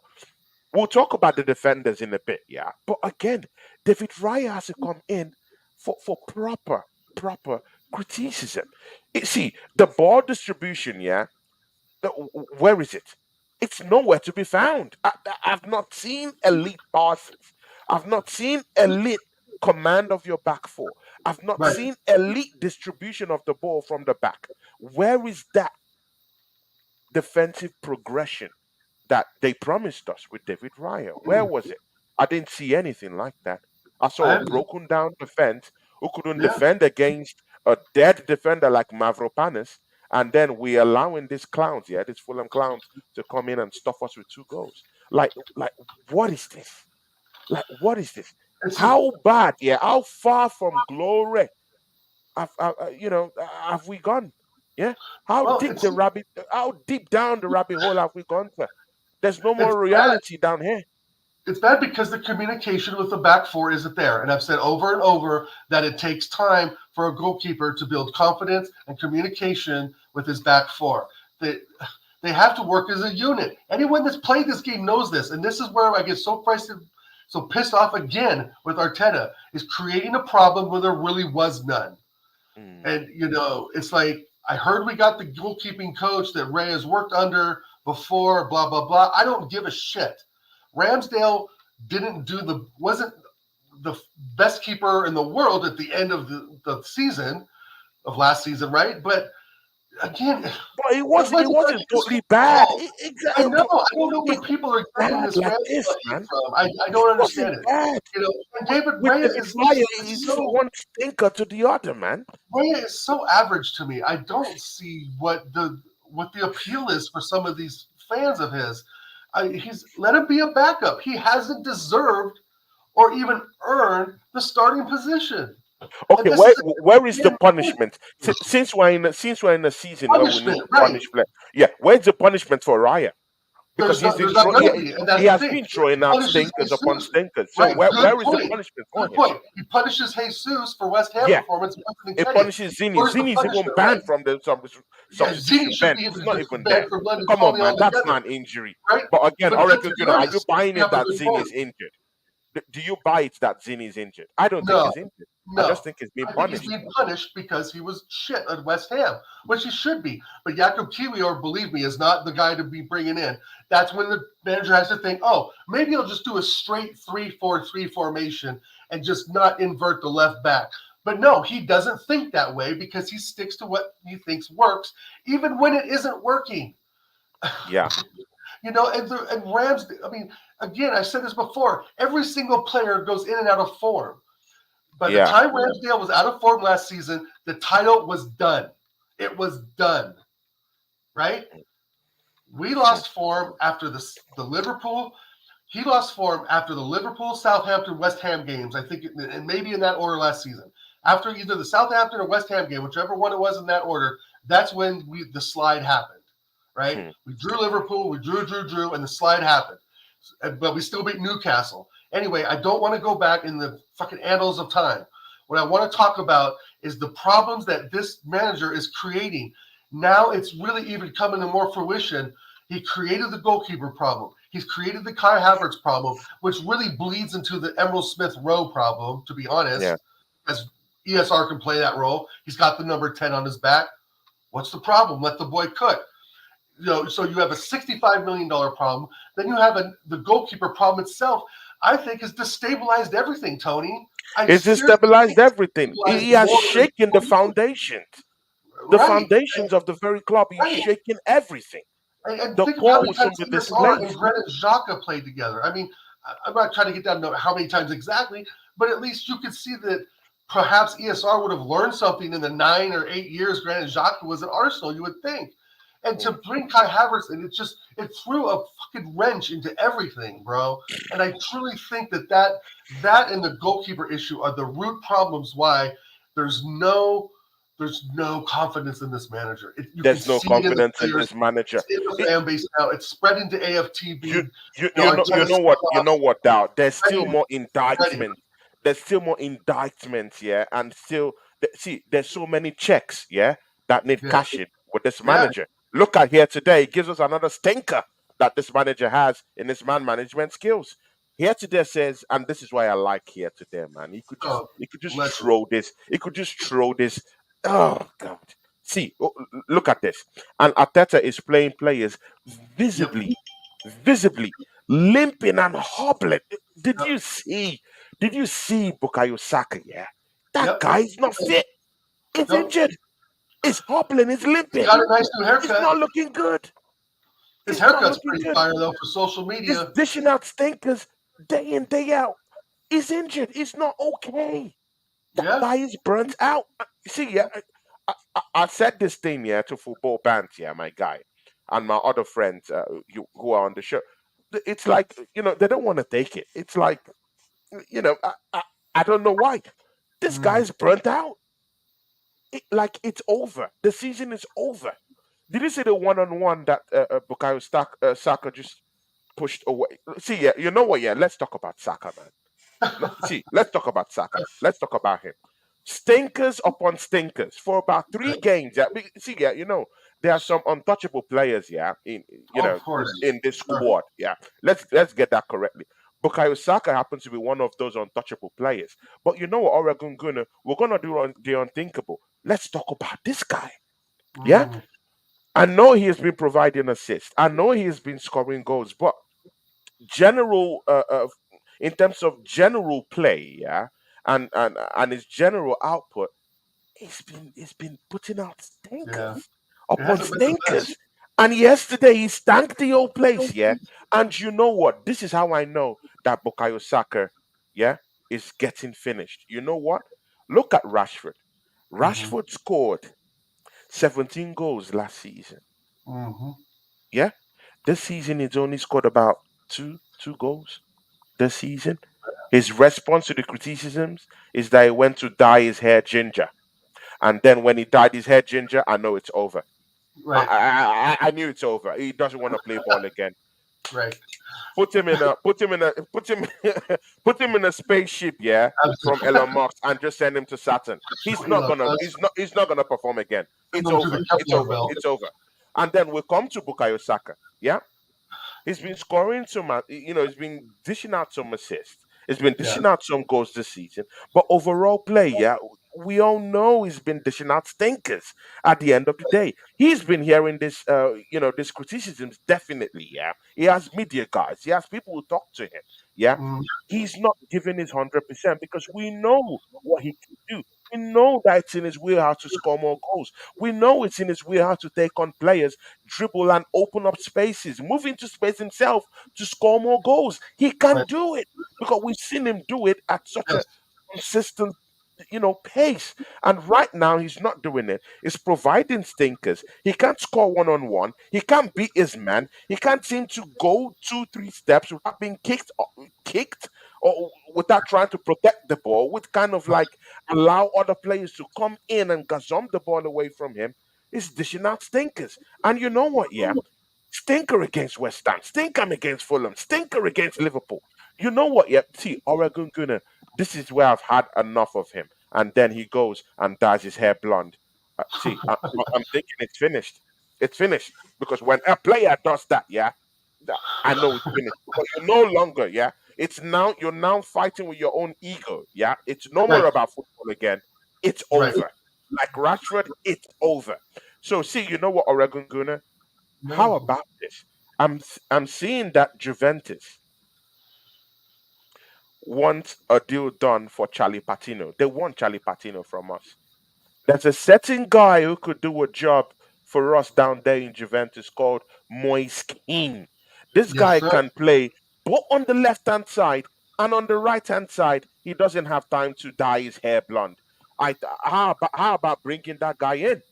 A: We'll talk about the defenders in a bit, yeah. But again, David Raya has to come in for proper criticism. See, the ball distribution, yeah. Where is it? It's nowhere to be found. I've not seen elite passes. I've not seen elite command of your back four. I've not
B: Right.
A: seen elite distribution of the ball from the back. Where is that defensive progression that they promised us with David Raya? Where was it? I didn't see anything like that. I
B: I
A: saw a
B: haven't.
A: broken down defense who couldn't
B: Yeah.
A: defend against a dead defender like Mavropanis, and then we allowing these clowns, yeah, these Fulham clowns, to come in and stuff us with 2 goals. Like, what is this? Like, what is this?
B: It's a,
A: How bad? Yeah, how far from glory have we gone? Yeah,
B: well, it's
A: how deep down the rabbit hole have we gone to? There's no
B: it's
A: more
B: bad.
A: reality down here.
B: It's bad because the communication with the back four isn't there. And I've said over and over that it takes time for a goalkeeper to build confidence and communication with his back four. They have to work as a unit. Anyone that's played this game knows this. And this is where I get so pissed off again with Arteta, is creating a problem where there really was none.
A: Mm.
B: And, it's like, I heard we got the goalkeeping coach that Ray has worked under before, blah, blah, blah. I don't give a shit. Ramsdale wasn't the best keeper in the world at the end of the season, of last season, right? But again, it
A: But it
B: wasn't like
A: wasn't
B: his
A: totally bad.
B: fault. I know. I don't know where
A: It
B: people are getting
A: bad
B: this
A: like
B: Ramsdale
A: this,
B: hate
A: man.
B: from. I
A: It
B: don't understand
A: wasn't
B: it.
A: bad.
B: And David
A: With
B: Raya
A: David
B: is
A: Raya, it's just
B: so
A: one stinker to the other, man.
B: Raya is so average to me. I don't see what the appeal is for some of these fans of his. He's let him be a backup. He hasn't deserved or even earned the starting position. And
A: Okay,
B: this is
A: where is the
B: again
A: punishment? Since we're in a season where we need
B: punishment,
A: to
B: right?
A: punish players, yeah, where's the punishment for Raya? Because
B: There's not going to be, and
A: he
B: that's the
A: has
B: thing.
A: been throwing
B: He
A: out
B: punishes
A: stinkers upon
B: Jesus,
A: stinkers. So
B: right? Good
A: where is the
B: point.
A: punishment for
B: Good
A: him?
B: point. He punishes Jesus for West Ham
A: Yeah,
B: performance and
A: it
B: Kenny.
A: punishes Zini.
B: Where's the
A: Zini's even
B: punishment, right?
A: banned from the
B: Yeah, Zini
A: substitution
B: should
A: bench.
B: be
A: It's
B: even
A: not
B: just
A: even
B: banned
A: there.
B: from London
A: Come on,
B: calling
A: man, that's
B: altogether,
A: not an injury.
B: right?
A: But again, I
B: But to
A: reckon
B: be
A: are you
B: honest,
A: buying
B: you
A: it
B: have a
A: that
B: good
A: Zini
B: point.
A: is injured? Do you buy it that Zini is injured? I don't think
B: No,
A: he's injured. I
B: no.
A: just think he's being
B: I think he's
A: punished.
B: being punished because he was shit at West Ham, which he should be. But Jakub Kiwior, believe me, is not the guy to be bringing in. That's when the manager has to think, oh, maybe I'll just do a straight 3-4-3 formation and just not invert the left back. But no, he doesn't think that way because he sticks to what he thinks works, even when it isn't working.
A: Yeah,
B: And Rams, I mean, again, I said this before, every single player goes in and out of form. By the
A: yeah.
B: time Ramsdale was out of form last season, the title was done. It was done, right? We
A: Mhm.
B: lost form after the Liverpool. He lost form after the Liverpool, Southampton, West Ham games. I think, and maybe in that order last season. After either the Southampton or West Ham game, whichever one it was in that order, that's when the slide happened, right?
A: Hmm.
B: We drew Liverpool, we drew, and the slide happened. But we still beat Newcastle. Anyway, I don't want to go back in the fucking annals of time. What I want to talk about is the problems that this manager is creating. Now it's really even coming to more fruition. He created the goalkeeper problem. He's created the Kai Havertz problem, which really bleeds into the Emerald Smith Rowe problem, to be
A: Yeah.
B: honest, as ESR can play that role. He's got the number 10 on his back. What's the problem? Let the boy cook. So you have a $65 million problem. Then you have the goalkeeper problem itself. I think has destabilized everything, Tony. I
A: It's
B: seriously think
A: destabilized
B: it's
A: everything.
B: destabilized
A: He has
B: more than
A: shaken the foundations. The
B: right,
A: foundations of the very club. He's
B: right.
A: shaking everything.
B: And
A: The
B: think of how
A: core
B: many
A: will
B: times
A: soon be
B: ESR and
A: displaced.
B: Granit Xhaka played together. I mean, I'm not trying to get down to how many times exactly, but at least you could see that perhaps ESR would have learned something in the 9 or 8 years Granit Xhaka was at Arsenal, you would think. And to
A: Mm.
B: bring Kai Havertz in, it threw a fucking wrench into everything, bro. And I truly think that and the goalkeeper issue are the root problems why there's no there's no confidence in this manager. You can
A: There's no
B: see it in the
A: confidence in
B: players.
A: this manager.
B: It's in the
A: It,
B: fan base now. It's spread into AFT
A: you,
B: being,
A: you
B: Arteta's
A: know what,
B: off.
A: Dow. There's still
B: Ready,
A: more
B: ready.
A: indictment. There's still more indictments, yeah, and still, see, there's so many checks, yeah, that need
B: Yeah,
A: cashing with this
B: yeah.
A: manager. Look at here today, it gives us another stinker that this manager has in his man management skills. Here today says, and this is why I like here today, man.
B: Oh,
A: He could just
B: legend.
A: throw this. He could just throw this. Oh God. See, look at this. And Ateta is playing players
B: Yep,
A: visibly, visibly limping and hobbling. Did
B: yep,
A: you see? Did you see Bukayo Saka? Yeah, that
B: yep.
A: guy is not fit. He's
B: Nope.
A: injured. He's hobbling. He's
B: He's
A: limping.
B: got a nice new
A: It's
B: haircut.
A: not looking good.
B: His
A: It's not
B: haircut's
A: looking
B: pretty
A: good.
B: fire though for social
A: He's
B: media.
A: dishing out stinkers day in day out. He's injured. He's not okay. That
B: Yeah.
A: guy is burnt out. See, yeah, I said this thing, yeah, to football bands, yeah, my guy, and my other friends who are on the show. It's like, they don't want to take it. It's like, I don't know why. This
B: Mm,
A: guy's burnt out. Like it's over. The season is over. Did you see the one-on-one that Saka just pushed away? See, yeah, you know what? Yeah, let's talk about Saka, man. See, let's talk about Saka. Let's talk about him. Stinkers upon stinkers for about three
B: right.
A: games. Yeah, see, yeah, there are some untouchable players. Yeah,
B: Of course.
A: in this
B: Sure.
A: squad. Yeah, let's get that correctly. Bukayo Saka happens to be one of those untouchable players. But you know what, Oregon Gunner, we're gonna do the unthinkable. Let's talk about this guy. Yeah,
B: Mm,
A: I know he has been providing assists. I know he has been scoring goals, but general in terms of general play, yeah, and his general output, he's been putting out
B: yeah.
A: stinkers
B: It
A: upon
B: hasn't been the best.
A: stinkers. And yesterday he stank the old place, yeah. And you know what? This is how I know that Bukayo Saka, yeah, is getting finished. You know what? Look at Rashford.
B: Hmm.
A: Rashford scored 17 goals last season.
B: Hmm.
A: Yeah, this season he's only scored about two goals this season. His response to the criticisms is that he went to dye his hair ginger, and then when he dyed his hair ginger, I know it's over. I
B: Right.
A: I, I knew it's over. He doesn't want to play ball again.
B: Right.
A: Put him in a spaceship, yeah, from
B: Absolutely.
A: Elon Musk, and just send him to Saturn. He's not
B: Elon
A: gonna
B: Musk.
A: he's not gonna perform again.
B: Send
A: It's
B: him to
A: over.
B: the
A: It's
B: Kepler
A: over.
B: belt.
A: It's over. And then we come to Bukayo Saka. Yeah, he's been scoring some, he's been dishing out some assists. He's been
B: Yeah.
A: dishing out some goals this season, but overall play, yeah, we all know he's been dishing out stinkers. At the end of the day, he's been hearing this, this criticisms. Definitely, yeah. He has media guys. He has people who talk to him. Yeah,
B: Mm,
A: he's not giving his 100% because we know what he can do. We know that it's in his wheelhouse to score more goals. We know it's in his wheelhouse to take on players, dribble and open up spaces, move into space himself to score more goals. He can
B: right.
A: do it because we've seen him do it at such a
B: Yes.
A: consistent, pace. And right now, he's not doing it. He's providing stinkers. He can't score one on one. He can't beat his man. He can't seem to go two, three steps without being kicked, or without trying to protect the ball, with kind of like allow other players to come in and gazump the ball away from him. He's dishing out stinkers. And you know what? Yeah, stinker against West Ham, stinker against Fulham, stinker against Liverpool. You know what? Yeah, see, Oregon Gunner, this is where I've had enough of him. And then he goes and dyes his hair blonde. I'm thinking it's finished. It's finished because when a player does that, yeah, I know it's finished because you're no longer, yeah. It's now you're now fighting with your own ego, yeah. It's no more
B: Right.
A: about football again. It's
B: Right.
A: over. Like Rashford, it's over. So see, you know what, Oregon Gunner? How
B: No.
A: about this? I'm seeing that Juventus wants a deal done for Charlie Patino. They want Charlie Patino from us. There's a certain guy who could do a job for us down there in Juventus called Moise Kean. This
B: Yes,
A: guy
B: sir.
A: can play both on the left hand side and on the right hand side. He doesn't have time to dye his hair blonde. How about bringing that guy in?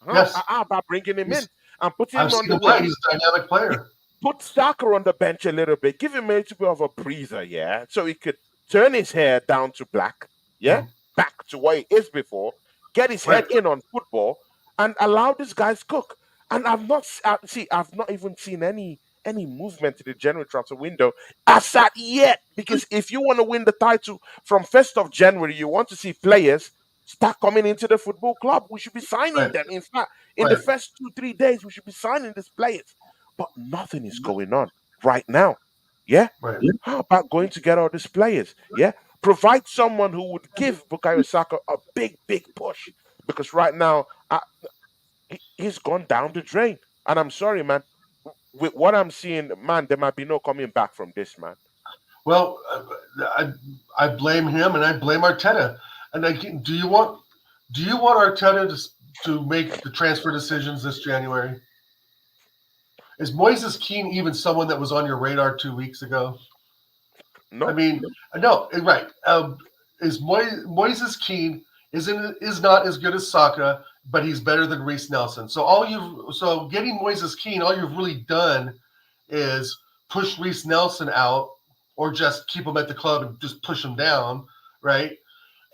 A: Huh?
B: Yes.
A: How about bringing him
B: He's,
A: in and putting
B: I've
A: him on
B: seen
A: the
B: him play.
A: wing?
B: He's a dynamic player.
A: Put Saka on the bench a little bit, give him a little bit of a breather, yeah, so he could turn his hair down to black, yeah,
B: Mm,
A: back to what he is before, get his
B: right.
A: head in on football, and allow these guys cook. And I've not even seen any movement in the January transfer window as at yet. Because if you want to win the title from 1st of January, you want to see players start coming into the football club. We should be signing
B: Right.
A: them. In fact, in the
B: Right.
A: first 2 3 days, we should be signing these players, but nothing is going on right now. Yeah.
B: Right.
A: How about going to get all these players? Yeah. Provide someone who would give Bukayo Saka a big, big push. Because right now, he's gone down the drain. And I'm sorry, man. With what I'm seeing, man, there might be no coming back from this, man.
B: Well, I blame him and I blame Arteta. And again, do you want Arteta to make the transfer decisions this January? Is Moises Keane even someone that was on your radar 2 weeks ago? I
A: No.
B: mean, no, right. Is Moises Keane is not as good as Saka, but he's better than Reece Nelson. So getting Moises Keane, all you've really done is push Reece Nelson out, or just keep him at the club and just push him down, right?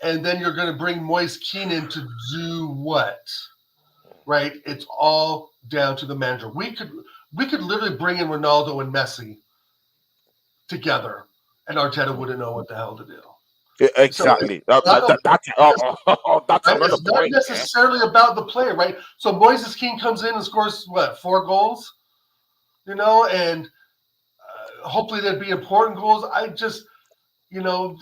B: And then you're going to bring Moise Keane in to do what? Right? It's all down to the manager. We could literally bring in Ronaldo and Messi together, and Arteta wouldn't know what the hell to do. So it's
A: Exactly.
B: not
A: That's
B: right.
A: another
B: It's not
A: point. Yeah.
B: necessarily about the player, right? So Moises Keane comes in and scores what, 4 goals, and hopefully they'd be important goals. I just, again,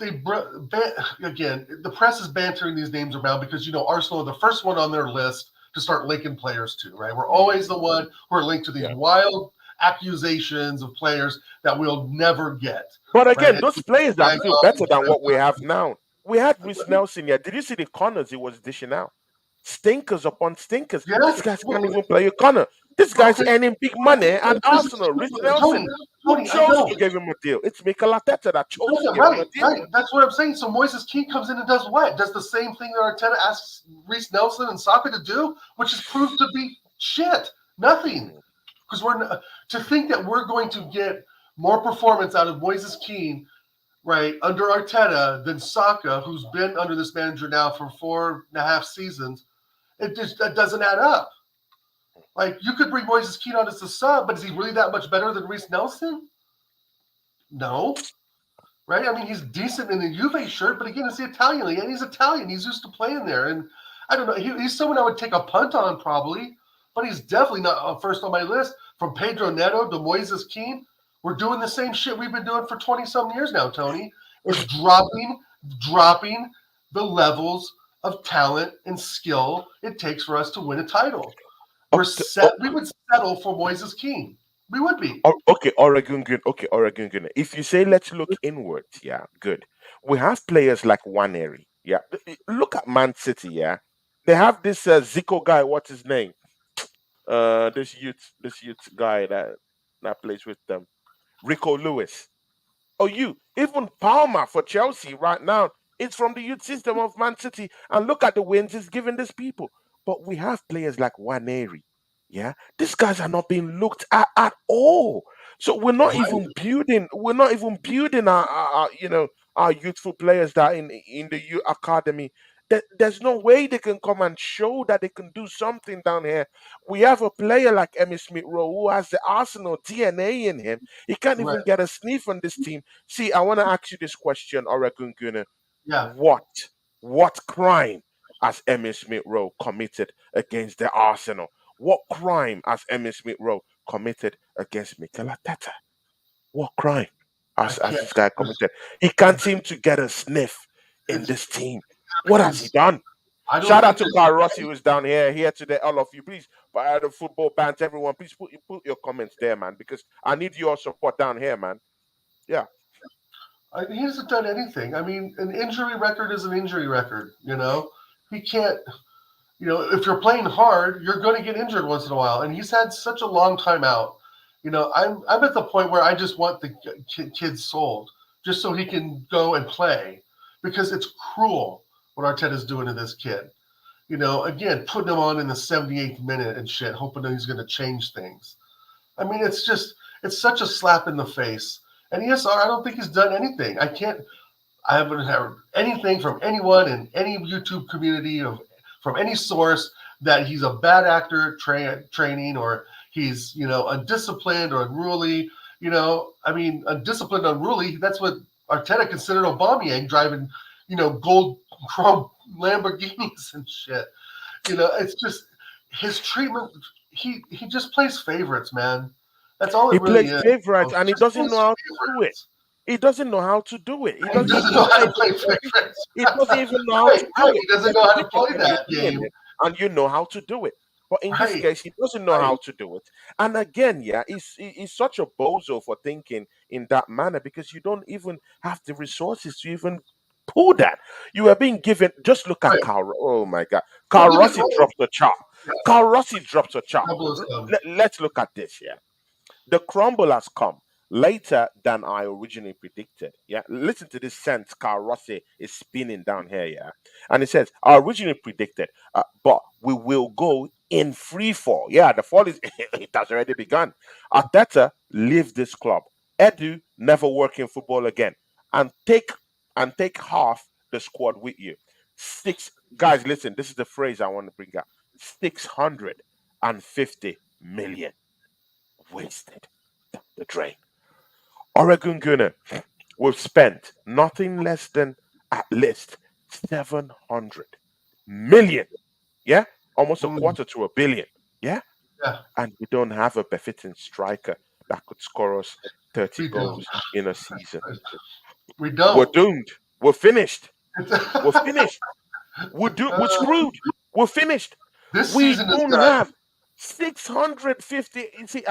B: the press is bantering these names around because Arsenal are the first one on their list to start linking players to, right? We're always the one who are linked to these
A: Yeah.
B: wild accusations of players that we'll never get,
A: But
B: right?
A: again,
B: And
A: those players are
B: drag
A: still
B: on
A: better
B: and
A: than
B: drag
A: what we have now. We had Rhys
B: on.
A: Nelson here. Did you see the corners he was dishing out? Stinkers upon stinkers.
B: Yeah.
A: These guys can't
B: Well,
A: even play a corner. This
B: well,
A: guy's
B: okay.
A: earning big money at Arsenal. Rhys
B: Tony,
A: Nelson, who
B: Tony, I
A: chose
B: know.
A: to give him a deal? It's Mikel Arteta that chose to
B: Yeah,
A: give him a
B: right,
A: deal.
B: right. That's what I'm saying. So Moises Keane comes in and does what? Does the same thing that Arteta asks Reece Nelson and Saka to do, which is proved to be shit. Nothing.
A: Mm.
B: Because to think that we're going to get more performance out of Moises Keane, right, under Arteta than Saka, who's been under this manager now for 4.5 seasons, that doesn't add up. Like, you could bring Moises Keane on as a sub, but is he really that much better than Reece Nelson? No. Right? I mean, he's decent in the Juve shirt, but again, it's the Italian league, and he's Italian. He's used to playing there. And I don't know. He's someone I would take a punt on probably, but he's definitely not first on my list. From Pedro Neto to Moises Keane, we're doing the same shit we've been doing for 20 some years now, Tony. It's dropping the levels of talent and skill it takes for us to win a title. We would settle for Moises Keane. We would be.
A: Okay, Oregungun. Okay, Oregungun. If you say let's look inwards, yeah, good. We have players like Waneri. Yeah, look at Man City. Yeah, they have this Zico guy. What's his name? This youth guy that plays with them. Rico Lewis. Oh, you even Palmer for Chelsea right now. It's from the youth system of Man City, and look at the wins it's giving these people. But we have players like Waneri. Yeah, these guys are not being looked at all. So we're not
B: Right,
A: even building. We're not even building our youthful players that in the youth academy. There's no way they can come and show that they can do something down here. We have a player like Emmy Smith Rowe who has the Arsenal DNA in him. He can't
B: right.
A: even get a sniff on this team. See, I want to ask you this question, Oregon Gunner.
B: Yeah,
A: What crime has Emmy Smith Rowe committed against the Arsenal? What crime has Emmy Smith Rowe committed against Mikel Arteta? What crime
B: I
A: has
B: can't.
A: this guy
B: There's,
A: committed? He can't seem to get a sniff in
B: it's
A: this team. What has he
B: because
A: done?
B: I don't
A: Shout out
B: think
A: to
B: there's
A: Carl Rossi who's down here today. All of you, please. By the football bands, everyone, please put your comments there, man, because I need your support down here, man. Yeah.
B: he hasn't done anything. I mean, an injury record is an injury record. He can't. If you're playing hard, you're going to get injured once in a while, and he's had such a long time out. I'm at the point where I just want the kid sold, just so he can go and play, because it's cruel what Arteta's doing to this kid. Again, putting him on in the 78th minute and shit, hoping that he's going to change things. I mean, it's such a slap in the face. And ESR, I don't think he's done anything. I haven't heard anything from anyone in any YouTube community from any source that he's a bad actor training, or he's undisciplined or unruly. I mean, undisciplined, unruly. That's what Arteta considered Aubameyang driving, gold chrome Lamborghinis and shit. It's just his treatment. He just plays favorites, man. That's all
A: He
B: it really
A: plays
B: is.
A: favorites and he
B: Just
A: doesn't know
B: plays
A: how to do it.
B: favorites.
A: He doesn't know how to do it. He
B: And he
A: doesn't
B: doesn't
A: even
B: know how
A: play
B: to play
A: favorites.
B: favorites.
A: He doesn't even know how
B: Right,
A: to do
B: right.
A: it.
B: He doesn't
A: There's
B: know
A: a
B: how to
A: difference
B: play
A: when you're
B: that
A: doing
B: game.
A: it and you know how to do it. But in this
B: Right,
A: case, he doesn't know how
B: right,
A: to do it. And again, yeah, he's such a bozo for thinking in that manner because you don't even have the resources to even pull that. You are being given. Just look at
B: right.
A: Carl. Oh my God,
B: Don't
A: Carl
B: get me
A: Rossi
B: wrong.
A: drops a chop.
B: Yeah,
A: Carl Rossi drops a chop.
B: trouble is come.
A: Let's look at this. Yeah, the crumble has come later than I originally predicted. Yeah, listen to this sense Carl Rossi is spinning down here. Yeah, and it says, I originally predicted, but we will go in free fall. Yeah, the fall is it has already begun. Arteta leave this club. Edu never work in football again, and take half the squad with you. Six guys, listen. This is the phrase I want to bring up. 650 million wasted down the drain. Oregon Gunner, we've spent nothing less than at least 700 million. Yeah, almost a
B: Mm,
A: quarter to a billion. Yeah,
B: yeah,
A: and we don't have a befitting striker that could score us 30
B: we don't.
A: goals in a season.
B: We
A: We're
B: don't.
A: doomed. We're finished. We're finished. We're screwed. We're finished.
B: This
A: We
B: season is
A: don't
B: done.
A: have 650. You see,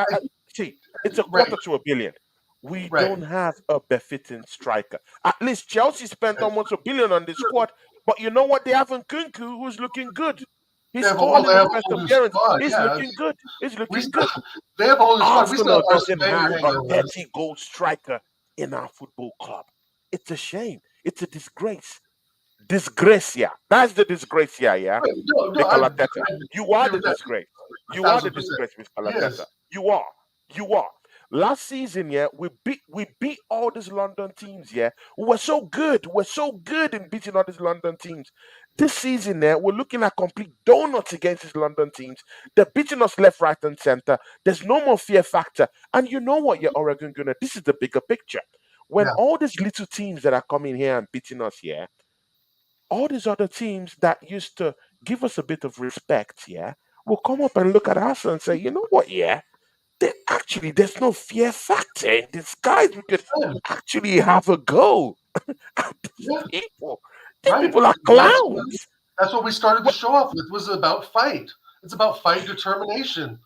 A: see, it's a
B: Right,
A: quarter to a billion. We
B: right.
A: don't have a befitting striker. At least Chelsea spent almost a billion on this squad, but you know what? They have Nkunku, who's looking good. He
B: They have a well,
A: scored
B: they
A: in the
B: have a
A: first
B: whole new
A: appearance.
B: squad.
A: He's
B: Yeah,
A: looking good. He's
B: we
A: looking
B: still
A: good.
B: they have a whole new squad. We still
A: Arsenal
B: have
A: doesn't
B: Arsene Wenger
A: have
B: hanging
A: a
B: over us.
A: 30 goal striker in our football club. It's a shame. It's a disgrace. Disgrace, yeah. That's the disgrace, yeah, yeah.
B: Right, no, no,
A: Mikel Arteta.
B: I
A: You are
B: agree
A: the
B: with that
A: disgrace.
B: a
A: You are the
B: thousand percent.
A: disgrace, Mikel
B: He
A: Arteta.
B: is.
A: You are. You are. Last season, yeah, we beat all these London teams, yeah. We're so good. We're so good in beating all these London teams. This season, yeah, we're looking at complete donuts against these London teams. They're beating us left, right, and center. There's no more fear factor. And you know what, yeah, Oregon Gunner, this is the bigger picture. When
B: Yeah,
A: all these little teams that are coming here and beating us, yeah, all these other teams that used to give us a bit of respect, yeah, will come up and look at us and say, you know what, yeah, there's no fear factor in these guys. We could
B: good.
A: actually have a go. These
B: Yeah,
A: people, these
B: right.
A: people are clowns.
B: That's what we started the
A: What?
B: show off with. Was about fight. It's about fight determination,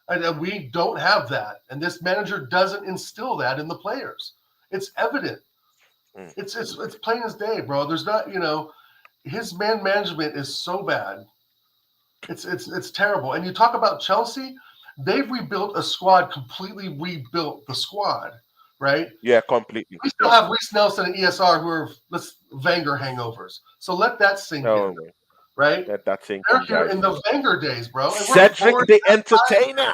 B: and we don't have that. And this manager doesn't instill that in the players. It's evident.
A: Mm.
B: It's plain as day, bro. There's not, his man management is so bad. It's terrible. And you talk about Chelsea, they've rebuilt a squad, completely rebuilt the squad, right?
A: Yeah, completely.
B: We still
A: Yeah.
B: have Reese Nelson and ESR who are Wenger hangovers. So let that sink in,
A: Oh man,
B: right?
A: let that sink
B: They're
A: in,
B: here
A: guys.
B: in the Wenger days, bro, and we're
A: Cedric
B: bored.
A: the Entertainer.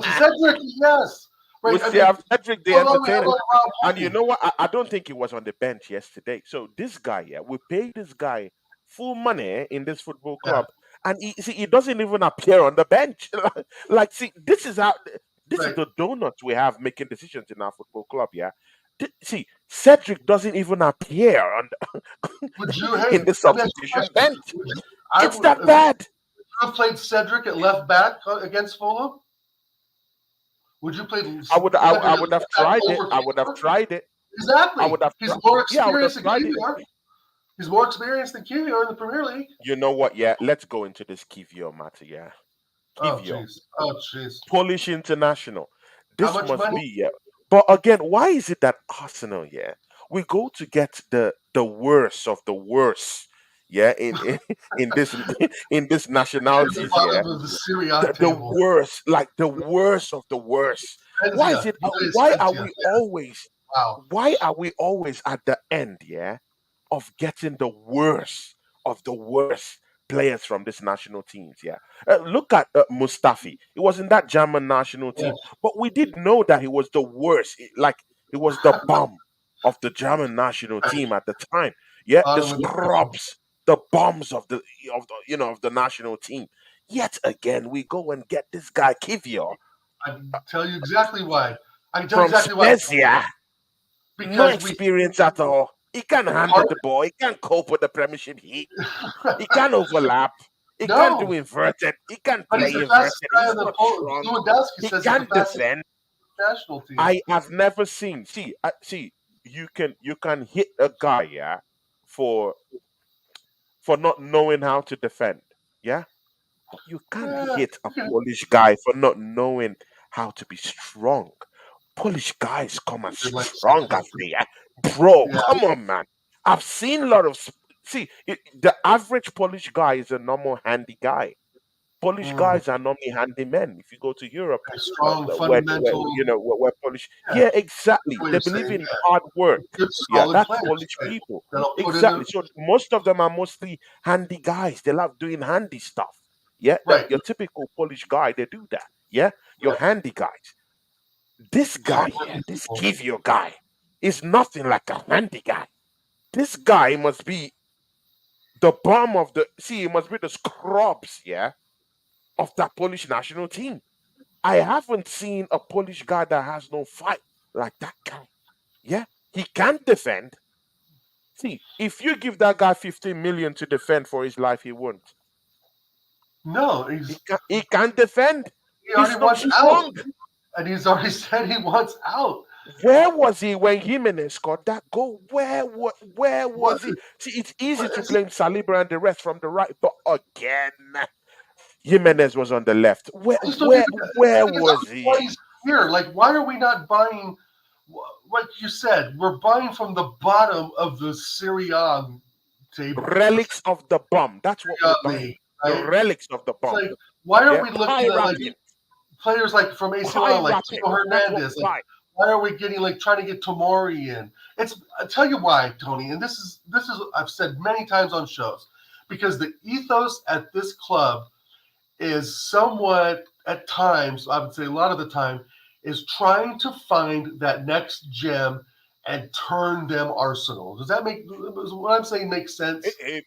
B: Cedric, yes,
A: We
B: right. I
A: still
B: mean,
A: have Cedric the
B: how long we have
A: Entertainer.
B: like Rob
A: And you
B: Holding?
A: know what? I don't think he was on the bench yesterday. So this guy, yeah, we paid this guy full money in this football
B: Yeah,
A: club, and he doesn't even appear on the bench. Like, see, this is
B: right.
A: the donuts we have making decisions in our football club. Yeah, see, Cedric doesn't even appear on
B: Would you? Hey,
A: in the
B: let me ask you a
A: substitution
B: question.
A: bench.
B: Would you, I
A: It's
B: would
A: that
B: if you
A: bad.
B: have played Cedric at left back against Fulham. Would you play
A: I
B: Cedric at
A: would have
B: left back
A: tried it.
B: over
A: I would have
B: Kiwior?
A: tried it. I
B: Exactly.
A: would have
B: He's
A: tried.
B: more
A: Yeah, I would have
B: experienced than
A: tried it.
B: Kiwior. He's more experienced than Kiwior in the Premier League.
A: You know what? Yeah, let's go into this Kivio matter. Yeah,
B: Oh
A: Kivio,
B: jeez. Oh jeez.
A: Polish international.
B: How
A: This
B: much
A: must
B: money?
A: be, yeah. But again, why is it that Arsenal, yeah, we go to get the worst of the worst, yeah, in this in this
B: At the
A: nationalities, yeah,
B: bottom of the Serie A
A: the
B: table.
A: worst, like the worst of the worst. Why is
B: Spezia.
A: it?
B: You play
A: Why are
B: Spezia.
A: we always?
B: Wow.
A: Why are we always at the end, yeah, of getting the worst of the worst players from this national teams? Yeah, look at Mustafi. He was in that German national
B: Yeah.
A: team, but we did know that he was the worst. Like he was the bum of the German national team at the time. Yeah, the
B: Bottom of the table.
A: scrubs, the bums of the of the national team. Yet again, we go and get this guy Kivior
B: I can tell you exactly why. I can tell you
A: from
B: exactly why.
A: Spezia. No
B: Because we
A: experience at all. He can handle
B: part
A: the ball. He can cope with the Premiership heat. He can overlap. He can do
B: no,
A: inverted. He can
B: but he's
A: play
B: the fastest
A: inverted.
B: guy
A: He's
B: in the
A: not
B: pole.
A: strong.
B: Lewandowski
A: He
B: says he's the
A: can
B: fastest
A: defend.
B: national team.
A: I have never seen. See. You can hit a guy, yeah, for not knowing how to defend, yeah. But you can't
B: Yeah,
A: hit a
B: you can,
A: Polish guy for not knowing how to be strong. Polish guys come as
B: you're like
A: strong as
B: subjective.
A: they are. Bro,
B: Yeah,
A: come on, man. I've seen a lot of. The average Polish guy is a normal handy guy. Polish
B: mm,
A: guys are normally handy men. If you go to Europe,
B: a strong
A: where
B: fundamental.
A: where Polish,
B: Yeah,
A: yeah,
B: that's
A: exactly.
B: what
A: They
B: you're
A: believe
B: saying.
A: in
B: Yeah,
A: hard work.
B: good
A: Yeah,
B: solid
A: that's
B: players,
A: Polish
B: right?
A: people.
B: That'll put in
A: Exactly.
B: the
A: So most of them are mostly handy guys. They love doing handy stuff. Yeah,
B: right.
A: your typical Polish guy, they do that. Yeah, your
B: Right.
A: handy guys. This guy here,
B: Hardworking
A: this
B: people.
A: Kivio guy, is nothing like a handy guy. This guy must be the bum of the. See, he must be the scrubs, yeah, of that Polish national team. I haven't seen a Polish guy that has no fight like that guy. Yeah, he can't defend. See, if you give that guy 15 million to defend for his life, he won't.
B: No,
A: He can't defend.
B: he already
A: He's not
B: wants out,
A: strong.
B: and he's already said he wants out.
A: Where was he when Jimenez scored that goal? Where
B: What?
A: was he? See, it's easy
B: What
A: to
B: is he?
A: blame Saliba and the rest from the right, but again, Jimenez was on the left. Where
B: I just don't get
A: where
B: the thing is, I don't
A: was
B: know why
A: he?
B: he's here. Like, why are we not buying? Like you said, we're buying from the bottom of the Serie A table, the
A: Relics of the bomb. That's what
B: Serie
A: we're
B: A league,
A: buying. The
B: right?
A: relics of the
B: It's
A: bomb.
B: like, why aren't
A: Yeah,
B: we looking
A: pie
B: at like
A: wrapping.
B: players like from AC
A: Pie
B: Milan, like
A: wrapping.
B: Tito
A: That's what we
B: Hernandez? Like,
A: buy.
B: why are we getting like trying to get Tomori in? It's I tell you why, Tony, and this is I've said many times on shows, because the ethos at this club is somewhat at times, I would say a lot of the time, is trying to find that next gem and turn them Arsenal. Does that make what I'm saying make sense?
A: It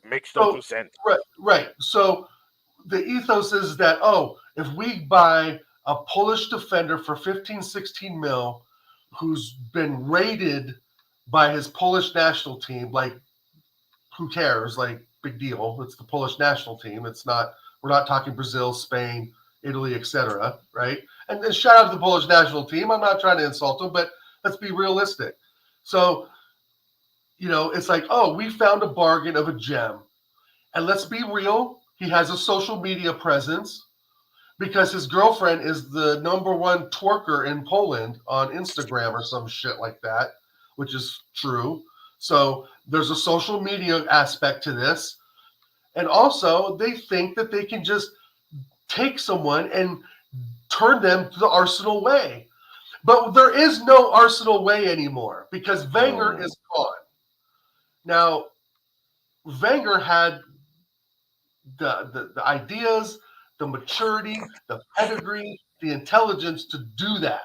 A: makes
B: So
A: total sense.
B: right, right. So the ethos is that, oh, if we buy a Polish defender for 15, 16 mil who's been rated by his Polish national team, like, who cares? Like, big deal. It's the Polish national team. It's not, we're not talking Brazil, Spain, Italy, etc. Right? And shout out to the Polish national team. I'm not trying to insult them, but let's be realistic. So, it's like, oh, we found a bargain of a gem. And let's be real, he has a social media presence because his girlfriend is the number one twerker in Poland on Instagram or some shit like that, which is true. So there's a social media aspect to this. And also, they think that they can just take someone and turn them to the Arsenal way. But there is no Arsenal way anymore because Wenger
A: Mm,
B: is gone. Now, Wenger had the ideas, the maturity, the pedigree, the intelligence to do that.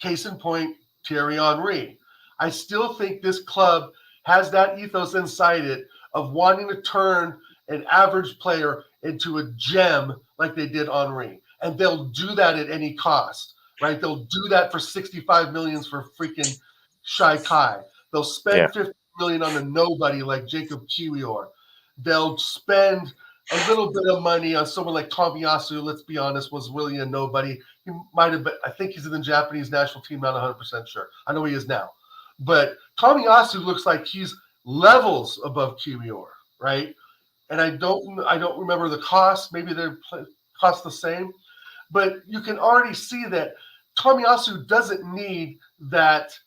B: Case in point, Thierry Henry. I still think this club has that ethos inside it of wanting to turn an average player into a gem like they did Henry. And they'll do that at any cost, right? They'll do that for 65 million for freaking Shai Kai. They'll
A: yeah,
B: spend 50 million on a nobody like Jacob Kiwior. They'll spend a little bit of money on someone like Tomiyasu, let's be honest, was really a nobody. He might have been, I think he's in the Japanese national team, not 100% sure. I know he is now. But Tomiyasu looks like he's levels above Kiwior, right? And I don't remember the cost. Maybe they're cost the same, but you can already see that Tomiyasu doesn't need that